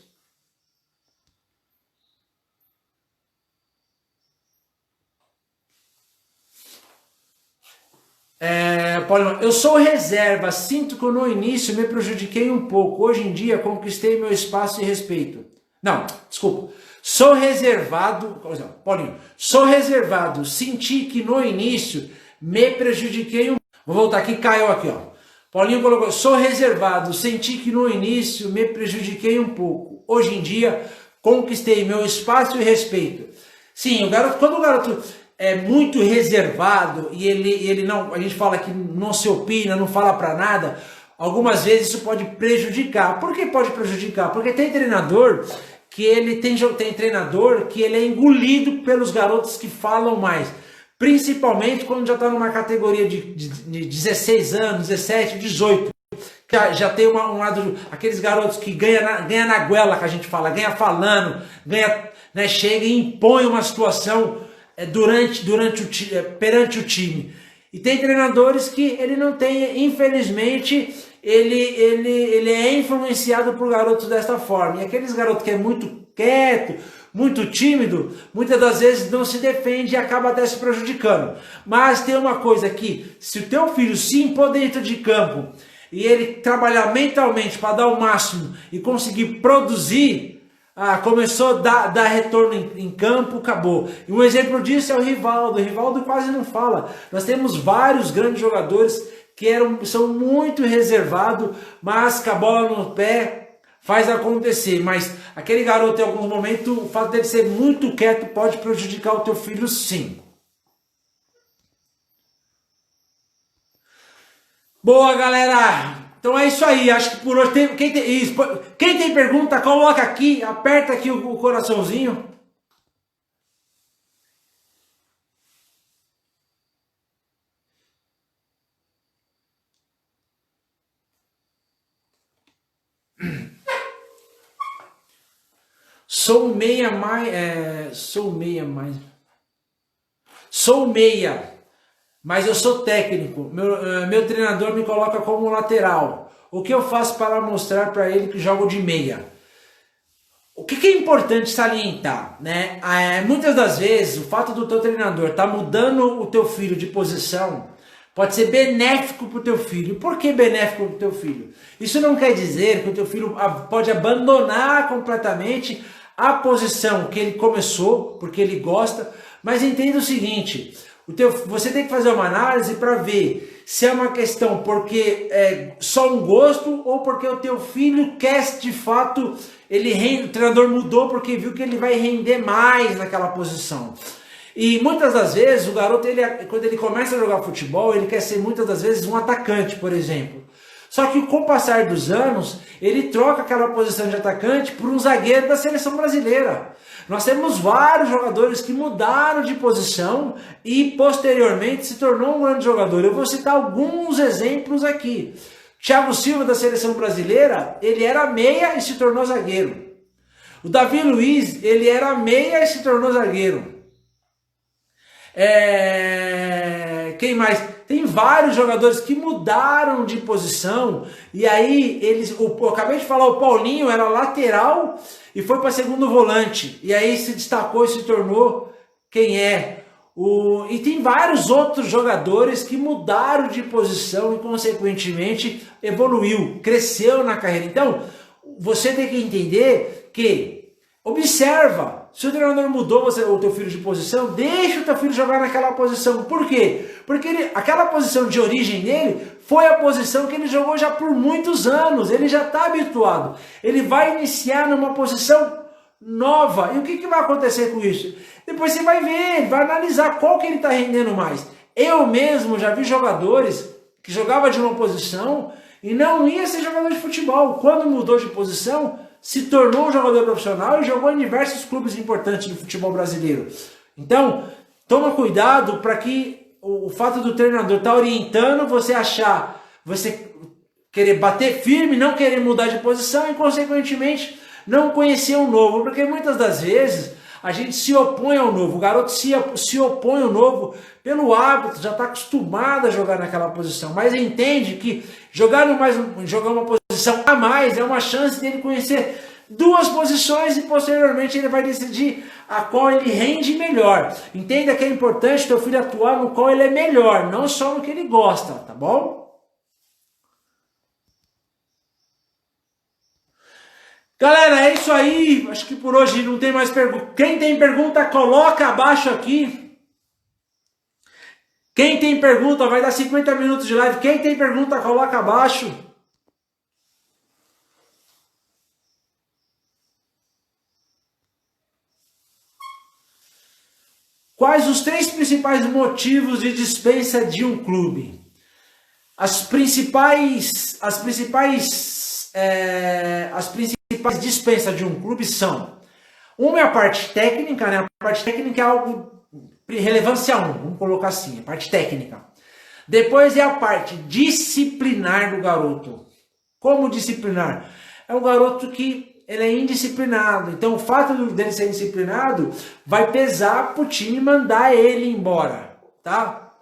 Paulo, eu sou reserva, sinto que no início me prejudiquei um pouco, hoje em dia conquistei meu espaço e respeito. Não, desculpa, sou reservado, Paulinho, sou reservado, senti que no início me prejudiquei um pouco. Vou voltar aqui, caiu aqui, ó. Paulinho colocou, sou reservado, senti que no início me prejudiquei um pouco, hoje em dia conquistei meu espaço e respeito. Sim, o garoto, quando o garoto é muito reservado e ele não, a gente fala que não se opina, não fala para nada, algumas vezes isso pode prejudicar. Por que pode prejudicar? Porque tem treinador que ele tem treinador que ele é engolido pelos garotos que falam mais, principalmente quando já está numa categoria de 16 anos, 17, 18. Já tem um lado, aqueles garotos que ganha na goela, que a gente fala, ganha falando, ganha, né, chega e impõe uma situação perante o time. E tem treinadores que ele não tem, infelizmente, ele é influenciado por garotos desta forma. E aqueles garotos que é muito quieto, muito tímido, muitas das vezes não se defende e acaba até se prejudicando. Mas tem uma coisa aqui, se o teu filho se impor dentro de campo e ele trabalhar mentalmente para dar o máximo e conseguir produzir, começou a dar retorno em campo, acabou. E um exemplo disso é o Rivaldo. O Rivaldo quase não fala. Nós temos vários grandes jogadores que são muito reservados, mas com a bola no pé faz acontecer. Mas aquele garoto, em alguns momentos, o fato dele ser muito quieto pode prejudicar o teu filho, sim. Boa, galera! Então é isso aí, acho que por hoje quem tem pergunta, coloca aqui, aperta aqui o coraçãozinho. Sou meia, mas eu sou técnico, meu treinador me coloca como lateral. O que eu faço para mostrar para ele que jogo de meia? O que é importante salientar, né? Muitas das vezes o fato do teu treinador estar mudando o teu filho de posição pode ser benéfico para o teu filho. Por que benéfico para o teu filho? Isso não quer dizer que o teu filho pode abandonar completamente a posição que ele começou, porque ele gosta, mas entenda o seguinte, você tem que fazer uma análise para ver se é uma questão porque é só um gosto ou porque o teu filho quer de fato, o treinador mudou porque viu que ele vai render mais naquela posição. E muitas das vezes o garoto, quando ele começa a jogar futebol, ele quer ser muitas das vezes um atacante, por exemplo. Só que com o passar dos anos, ele troca aquela posição de atacante por um zagueiro da seleção brasileira. Nós temos vários jogadores que mudaram de posição e posteriormente se tornou um grande jogador. Eu vou citar alguns exemplos aqui. Thiago Silva da seleção brasileira, ele era meia e se tornou zagueiro. O Davi Luiz, ele era meia e se tornou zagueiro. Quem mais? Tem vários jogadores que mudaram de posição e aí eu acabei de falar, o Paulinho era lateral e foi para segundo volante e aí se destacou e se tornou quem é. E tem vários outros jogadores que mudaram de posição e consequentemente evoluiu, cresceu na carreira. Então você tem que entender que observa. Se o treinador mudou o teu filho de posição, deixa o teu filho jogar naquela posição. Por quê? Porque aquela posição de origem dele foi a posição que ele jogou já por muitos anos. Ele já está habituado. Ele vai iniciar numa posição nova. E o que vai acontecer com isso? Depois você vai ver, vai analisar qual que ele está rendendo mais. Eu mesmo já vi jogadores que jogavam de uma posição e não ia ser jogador de futebol. Quando mudou de posição, se tornou um jogador profissional e jogou em diversos clubes importantes do futebol brasileiro. Então, toma cuidado para que o fato do treinador estar orientando você você querer bater firme, não querer mudar de posição e, consequentemente, não conhecer o novo. Porque muitas das vezes a gente se opõe ao novo. O garoto se opõe ao novo pelo hábito, já está acostumado a jogar naquela posição. Mas entende que jogar uma posição a mais é uma chance dele conhecer duas posições e posteriormente ele vai decidir a qual ele rende melhor. Entenda que é importante o teu filho atuar no qual ele é melhor, não só no que ele gosta, tá bom? Galera, é isso aí. Acho que por hoje não tem mais pergunta. Quem tem pergunta, coloca abaixo aqui. Quem tem pergunta, vai dar 50 minutos de live. Quem tem pergunta, coloca abaixo. Quais os 3 principais motivos de dispensa de um clube? As principais dispensas de um clube são: uma é a parte técnica, né? A parte técnica é algo relevância 1, vamos colocar assim, a parte técnica. Depois é a parte disciplinar do garoto. Como disciplinar? É um garoto que ele é indisciplinado. Então o fato dele ser indisciplinado vai pesar para o time mandar ele embora, tá?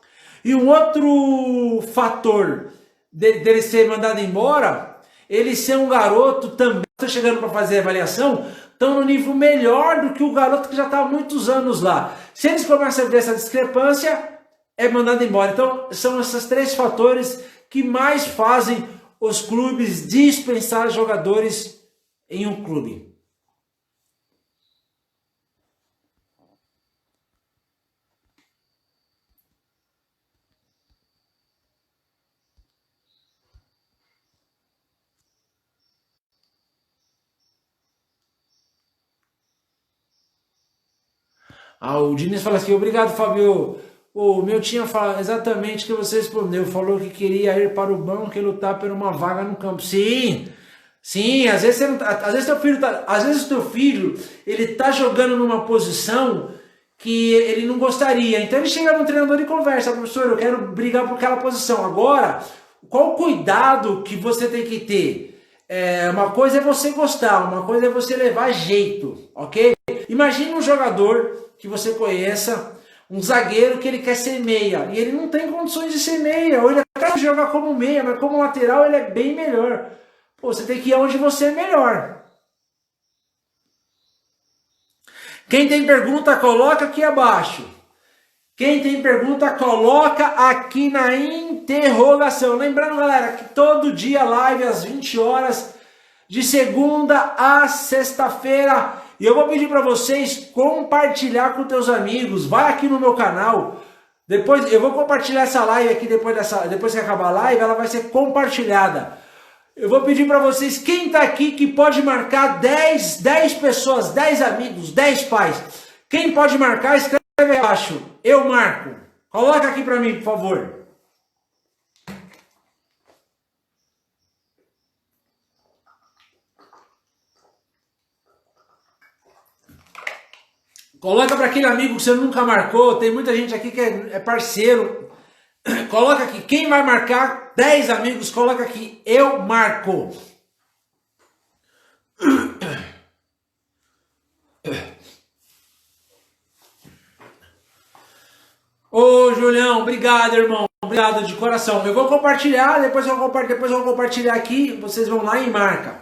E um outro fator dele ser mandado embora, ele ser um garoto também, está chegando para fazer a avaliação, estão no nível melhor do que o garoto que já está há muitos anos lá. Se eles começam a ver essa discrepância, é mandado embora. Então são esses 3 fatores que mais fazem os clubes dispensar jogadores em um clube. O Diniz fala assim: obrigado, Fábio. O meu tinha falado exatamente o que você respondeu. Falou que queria ir para o banco e lutar por uma vaga no campo. Sim, sim. Às vezes o teu filho ele tá jogando numa posição que ele não gostaria. Então ele chega no treinador e conversa: professor, eu quero brigar por aquela posição. Agora, qual o cuidado que você tem que ter? Uma coisa é você gostar, uma coisa é você levar jeito, ok? Imagina um jogador que você conheça, um zagueiro que ele quer ser meia, e ele não tem condições de ser meia, ou ele quer jogar como meia, mas como lateral ele é bem melhor. Pô, você tem que ir onde você é melhor. Quem tem pergunta, coloca aqui abaixo. Quem tem pergunta, coloca aqui na interrogação. Lembrando, galera, que todo dia live às 20 horas, de segunda a sexta-feira. E eu vou pedir para vocês compartilhar com teus amigos. Vai aqui no meu canal. Depois eu vou compartilhar essa live aqui depois que acabar a live, ela vai ser compartilhada. Eu vou pedir para vocês, quem está aqui que pode marcar 10 pessoas, 10 amigos, 10 pais. Quem pode marcar, escreve aí abaixo. Eu marco. Coloca aqui para mim, por favor. Coloca para aquele amigo que você nunca marcou. Tem muita gente aqui que é parceiro. Coloca aqui. Quem vai marcar 10 amigos, coloca aqui. Eu marco. Julião, obrigado, irmão. Obrigado de coração. Eu vou compartilhar, depois eu vou compartilhar aqui, vocês vão lá e marca.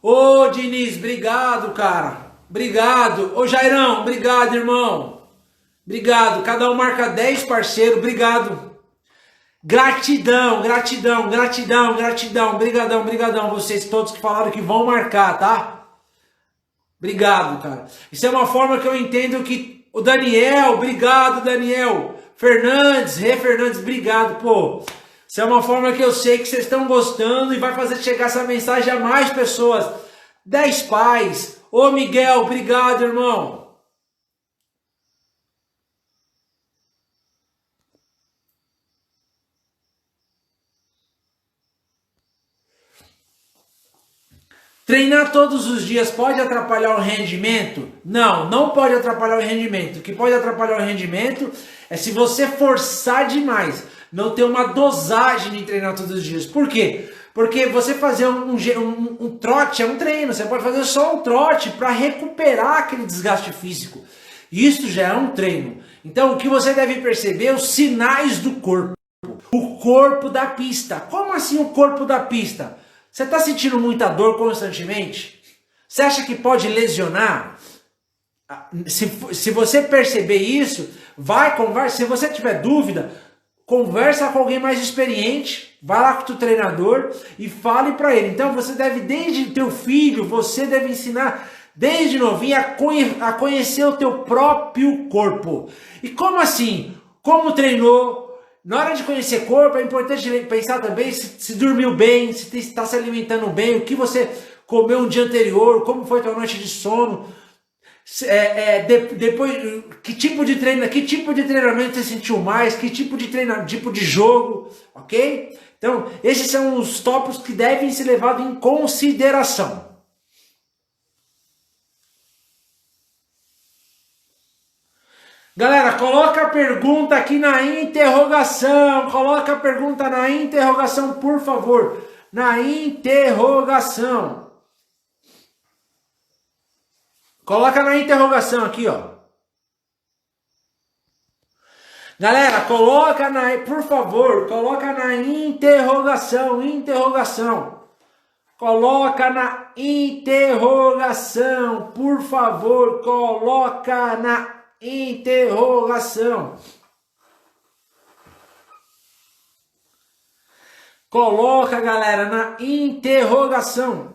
Ô, Diniz, obrigado, cara. Obrigado. Ô, Jairão, obrigado, irmão. Obrigado. Cada um marca 10, parceiro. Obrigado. Gratidão, gratidão, gratidão, gratidão. Brigadão, brigadão. Vocês todos que falaram que vão marcar, tá? Obrigado, cara. Isso é uma forma que eu entendo que o Daniel, obrigado, Daniel. Fernandes, Rê Fernandes, obrigado, pô. Isso é uma forma que eu sei que vocês estão gostando e vai fazer chegar essa mensagem a mais pessoas. 10 pais. Ô, Miguel, obrigado, irmão. Treinar todos os dias pode atrapalhar o rendimento? Não, não pode atrapalhar o rendimento. O que pode atrapalhar o rendimento é se você forçar demais, não ter uma dosagem de treinar todos os dias. Por quê? Porque você fazer um trote é um treino, você pode fazer só um trote para recuperar aquele desgaste físico. Isso já é um treino. Então o que você deve perceber é os sinais do corpo. O corpo da pista. Como assim o corpo da pista? Você está sentindo muita dor constantemente? Você acha que pode lesionar? Se você perceber isso, vai conversa. Se você tiver dúvida, conversa com alguém mais experiente. Vai lá com o teu treinador e fale para ele. Então você deve, desde teu filho, você deve ensinar desde novinho a conhecer o teu próprio corpo. E como assim? Como treinou? Na hora de conhecer corpo, é importante pensar também se dormiu bem, se está se alimentando bem, o que você comeu um dia anterior, como foi a tua noite de sono, depois que tipo de treinamento você sentiu mais, que tipo de jogo, ok? Então, esses são os tópicos que devem ser levados em consideração. Galera, coloca a pergunta aqui na interrogação. Coloca a pergunta na interrogação, por favor. Na interrogação. Coloca na interrogação aqui, ó. Galera, por favor, coloca na interrogação. Coloca na interrogação. Por favor, coloca na interrogação. Coloca, galera, na interrogação.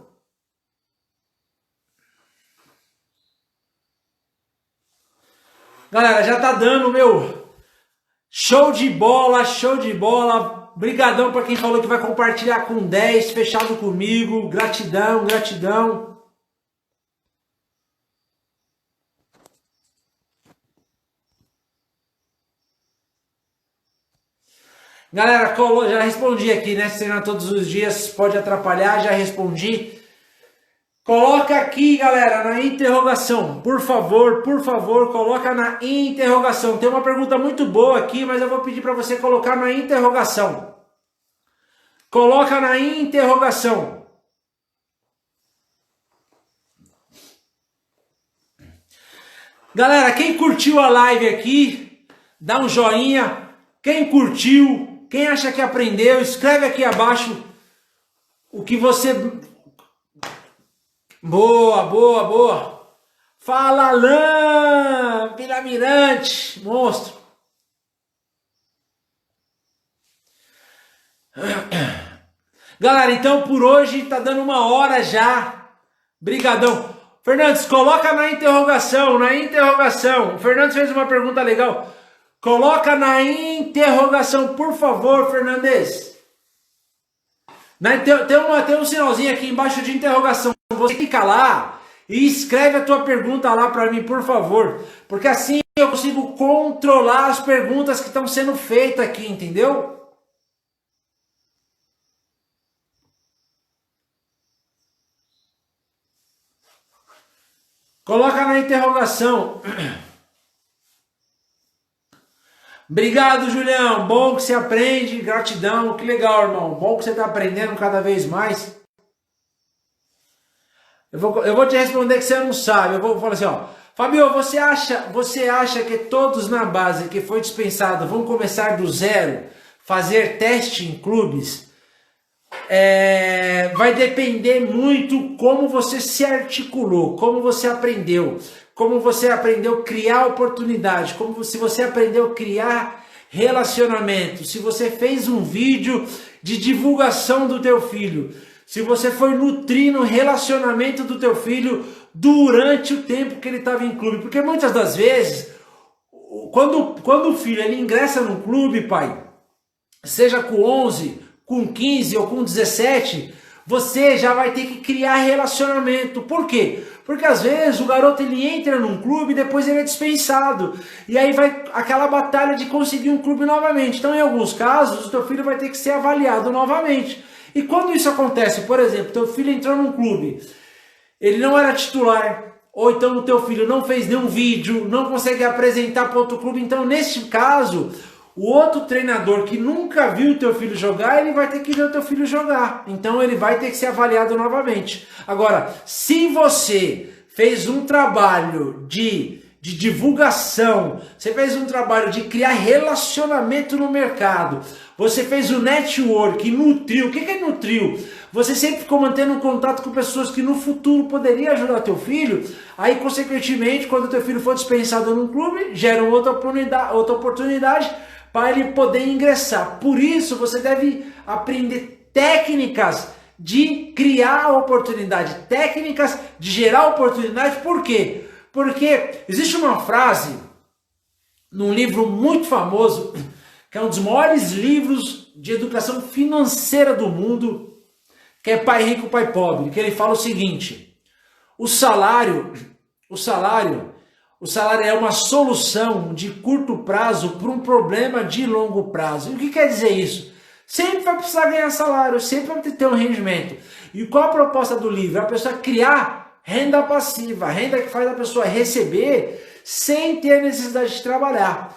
Galera, já tá dando, meu. Show de bola, show de bola. Brigadão para quem falou que vai compartilhar com 10, fechado comigo. Gratidão, gratidão. Galera, já respondi aqui, né? Se treinar todos os dias pode atrapalhar, já respondi. Coloca aqui, galera, na interrogação. Por favor, coloca na interrogação. Tem uma pergunta muito boa aqui, mas eu vou pedir para você colocar na interrogação. Coloca na interrogação. Galera, quem curtiu a live aqui, dá um joinha. Quem curtiu, quem acha que aprendeu, escreve aqui abaixo o que você... Boa. Fala, Alain, Vila Mirante, monstro. Galera, então por hoje tá dando 1 hora já. Brigadão. Fernandes, coloca na interrogação, O Fernandes fez uma pergunta legal. Coloca na interrogação, por favor, Fernandes. Tem um sinalzinho aqui embaixo de interrogação. Você clica lá e escreve a tua pergunta lá para mim, por favor. Porque assim eu consigo controlar as perguntas que estão sendo feitas aqui, entendeu? Coloca na interrogação. Obrigado, Julião. Bom que você aprende. Gratidão. Que legal, irmão. Bom que você está aprendendo cada vez mais. Eu vou te responder que você não sabe. Eu vou falar assim, ó. Fabio, você acha que todos na base que foi dispensado vão começar do zero, fazer teste em clubes? Vai depender muito como você se articulou, como você aprendeu a criar oportunidade, se você aprendeu a criar relacionamento, se você fez um vídeo de divulgação do teu filho, se você foi nutrindo o relacionamento do teu filho durante o tempo que ele estava em clube, porque muitas das vezes, quando o filho ele ingressa num clube, pai, seja com 11, com 15 ou com 17, você já vai ter que criar relacionamento. Por quê? Porque às vezes o garoto ele entra num clube e depois ele é dispensado. E aí vai aquela batalha de conseguir um clube novamente. Então em alguns casos o teu filho vai ter que ser avaliado novamente. E quando isso acontece, por exemplo, teu filho entrou num clube, ele não era titular, ou então o teu filho não fez nenhum vídeo, não consegue apresentar para outro clube, então neste caso, o outro treinador que nunca viu o teu filho jogar, ele vai ter que ver o teu filho jogar. Então ele vai ter que ser avaliado novamente. Agora, se você fez um trabalho de divulgação, você fez um trabalho de criar relacionamento no mercado, você fez o network, nutriu. O que é nutriu? Você sempre ficou mantendo um contato com pessoas que no futuro poderiam ajudar teu filho. Aí, consequentemente, quando teu filho for dispensado num clube, gera outra oportunidade para ele poder ingressar. Por isso, você deve aprender técnicas de criar oportunidade, técnicas de gerar oportunidade. Por quê? Porque existe uma frase num livro muito famoso, que é um dos maiores livros de educação financeira do mundo, que é Pai Rico, Pai Pobre, que ele fala o seguinte: o salário é uma solução de curto prazo para um problema de longo prazo. E o que quer dizer isso? Sempre vai precisar ganhar salário, sempre vai ter um rendimento. E qual a proposta do livro? É a pessoa criar renda passiva, renda que faz a pessoa receber sem ter necessidade de trabalhar.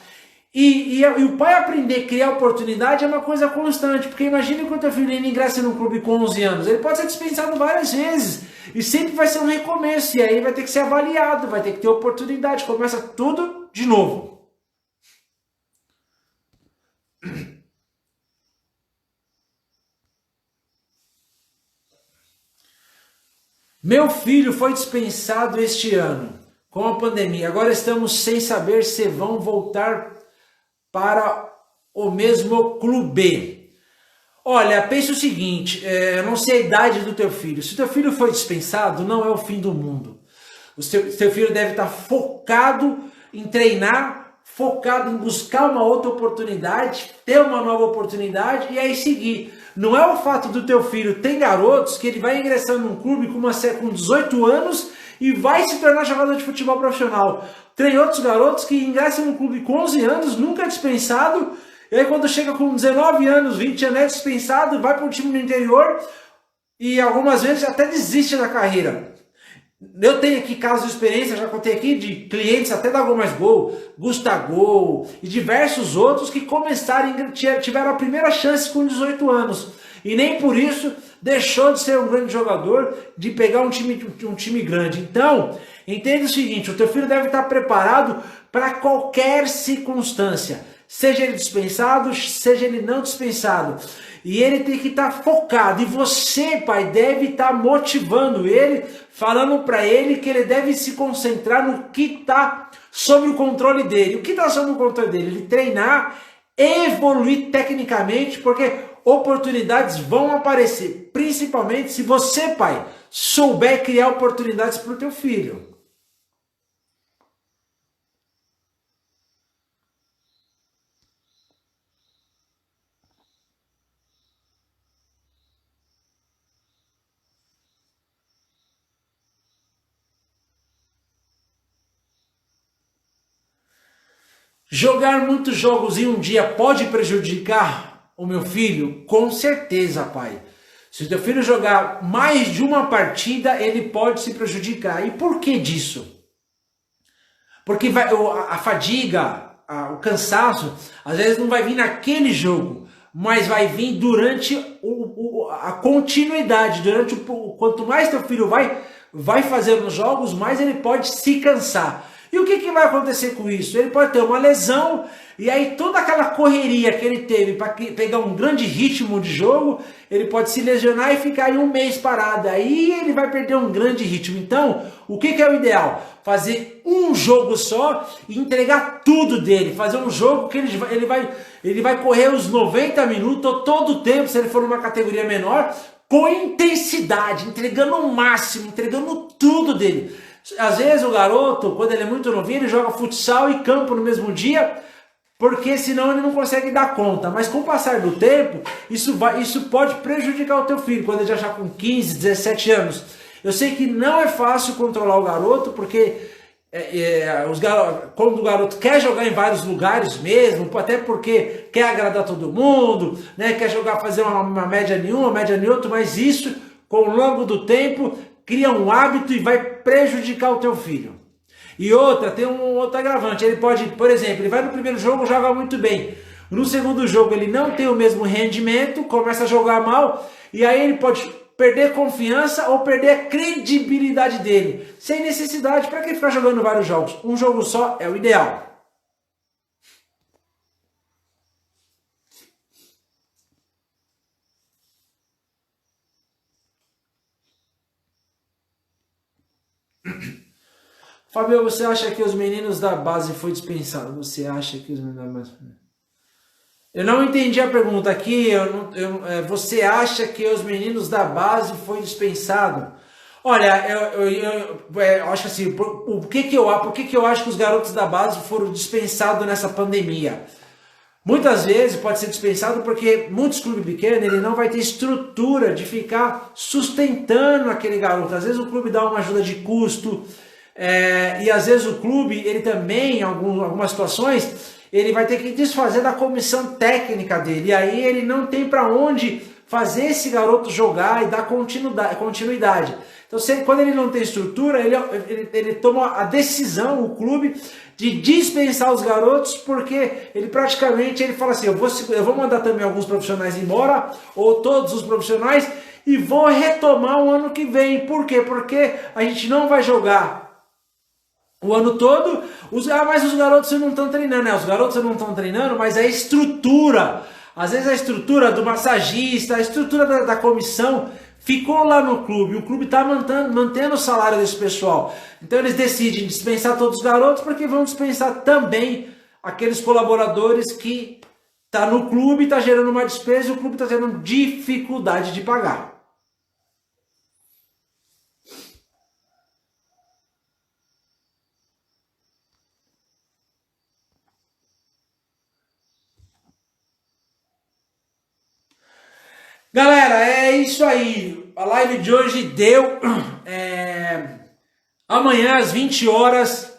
E o pai aprender a criar oportunidade é uma coisa constante, porque imagine quando teu filho ingressa num clube com 11 anos, ele pode ser dispensado várias vezes, e sempre vai ser um recomeço, e aí vai ter que ser avaliado, vai ter que ter oportunidade, começa tudo de novo. Meu filho foi dispensado este ano, com a pandemia, agora estamos sem saber se vão voltar para o mesmo clube. Olha, pense o seguinte, eu não sei a idade do teu filho. Se o teu filho foi dispensado, não é o fim do mundo. O teu filho deve estar focado em treinar, focado em buscar uma outra oportunidade, ter uma nova oportunidade e aí seguir. Não é o fato do teu filho, tem garotos que ele vai ingressando num clube com 18 anos e vai se tornar jogador de futebol profissional. Tem outros garotos que ingressam no clube com 11 anos, nunca é dispensado, e aí quando chega com 19 anos, 20 anos é dispensado, vai para um time no interior e algumas vezes até desiste da carreira. Eu tenho aqui casos de experiência, já contei aqui de clientes até da Gol Mais Gol, Gustagol e diversos outros que tiveram a primeira chance com 18 anos. E nem por isso deixou de ser um grande jogador, de pegar um time grande. Então, entenda o seguinte, o teu filho deve estar preparado para qualquer circunstância, seja ele dispensado, seja ele não dispensado. E ele tem que estar focado, e você, pai, deve estar motivando ele, falando para ele que ele deve se concentrar no que está sob o controle dele. O que está sob o controle dele? Ele treinar, evoluir tecnicamente, porque oportunidades vão aparecer, principalmente se você, pai, souber criar oportunidades para o teu filho. Jogar muitos jogos em um dia pode prejudicar o meu filho? Com certeza, pai. Se o teu filho jogar mais de uma partida, ele pode se prejudicar. E por que disso? Porque a fadiga, o cansaço, às vezes não vai vir naquele jogo, mas vai vir durante a continuidade, quanto mais teu filho vai vai fazendo os jogos, mais ele pode se cansar. E o que vai acontecer com isso? Ele pode ter uma lesão, e aí toda aquela correria que ele teve para pegar um grande ritmo de jogo, ele pode se lesionar e ficar aí um mês parado. Aí ele vai perder um grande ritmo. Então, o que é o ideal? Fazer um jogo só e entregar tudo dele. Fazer um jogo que ele vai correr os 90 minutos, todo o tempo, se ele for numa categoria menor, com intensidade, entregando o máximo, entregando tudo dele. Às vezes o garoto, quando ele é muito novinho, ele joga futsal e campo no mesmo dia, porque senão ele não consegue dar conta. Mas com o passar do tempo, isso pode prejudicar o teu filho, quando ele já está com 15, 17 anos. Eu sei que não é fácil controlar o garoto, porque quando o garoto quer jogar em vários lugares mesmo, até porque quer agradar todo mundo, né, quer jogar, fazer uma média em um, uma média em outro, mas isso, com o longo do tempo, cria um hábito e vai prejudicar o teu filho. E outra, tem um outro agravante, ele pode, por exemplo, ele vai no primeiro jogo, joga muito bem. No segundo jogo ele não tem o mesmo rendimento, começa a jogar mal, e aí ele pode perder confiança ou perder a credibilidade dele. Sem necessidade, para que ficar jogando vários jogos? Um jogo só é o ideal. Fabio, você acha que os meninos da base foi dispensado? Você acha que os meninos da base... Eu não entendi a pergunta aqui. Você acha que os meninos da base foi dispensado? Olha, eu acho assim, por que eu acho que os garotos da base foram dispensados nessa pandemia? Muitas vezes pode ser dispensado porque muitos clubes pequenos ele não vai ter estrutura de ficar sustentando aquele garoto. Às vezes o clube dá uma ajuda de custo, e às vezes o clube, ele também, em algumas situações, ele vai ter que desfazer da comissão técnica dele. E aí ele não tem para onde fazer esse garoto jogar e dar continuidade. Então, quando ele não tem estrutura, ele toma a decisão, o clube, de dispensar os garotos, porque ele praticamente fala assim, eu vou mandar também alguns profissionais embora, ou todos os profissionais, e vou retomar o ano que vem. Por quê? Porque a gente não vai jogar o ano todo, mas os garotos não estão treinando, né? Os garotos não estão treinando, mas a estrutura, às vezes a estrutura do massagista, a estrutura da comissão ficou lá no clube, o clube está mantendo o salário desse pessoal. Então eles decidem dispensar todos os garotos, porque vão dispensar também aqueles colaboradores que estão no clube, está gerando uma despesa e o clube está tendo dificuldade de pagar. Galera, é isso aí. A live de hoje deu. Amanhã às 20 horas,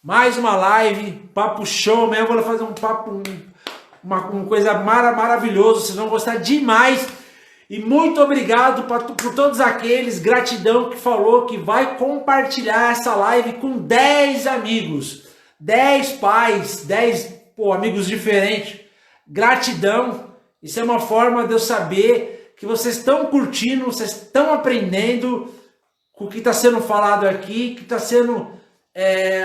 mais uma live, papo show mesmo. Vou fazer um papo, uma coisa maravilhosa. Vocês vão gostar demais. E muito obrigado por todos aqueles, gratidão, que falou que vai compartilhar essa live com 10 amigos, 10 pais, 10 amigos diferentes. Gratidão. Isso é uma forma de eu saber que vocês estão curtindo, vocês estão aprendendo com o que está sendo falado aqui, que está sendo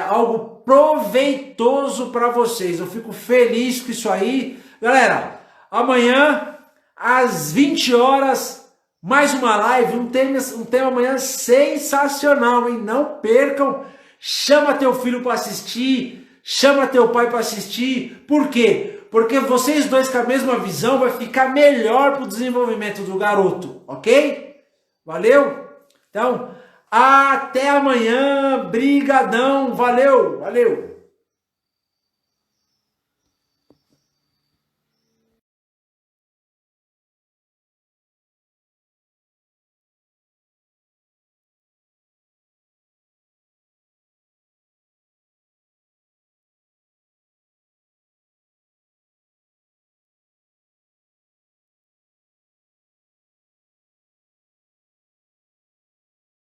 algo proveitoso para vocês. Eu fico feliz com isso aí. Galera, amanhã, às 20 horas, mais uma live, um tema amanhã sensacional, hein? Não percam, chama teu filho para assistir, chama teu pai para assistir. Por quê? Porque vocês dois com a mesma visão vai ficar melhor para o desenvolvimento do garoto, ok? Valeu? Então, até amanhã, brigadão, valeu, valeu!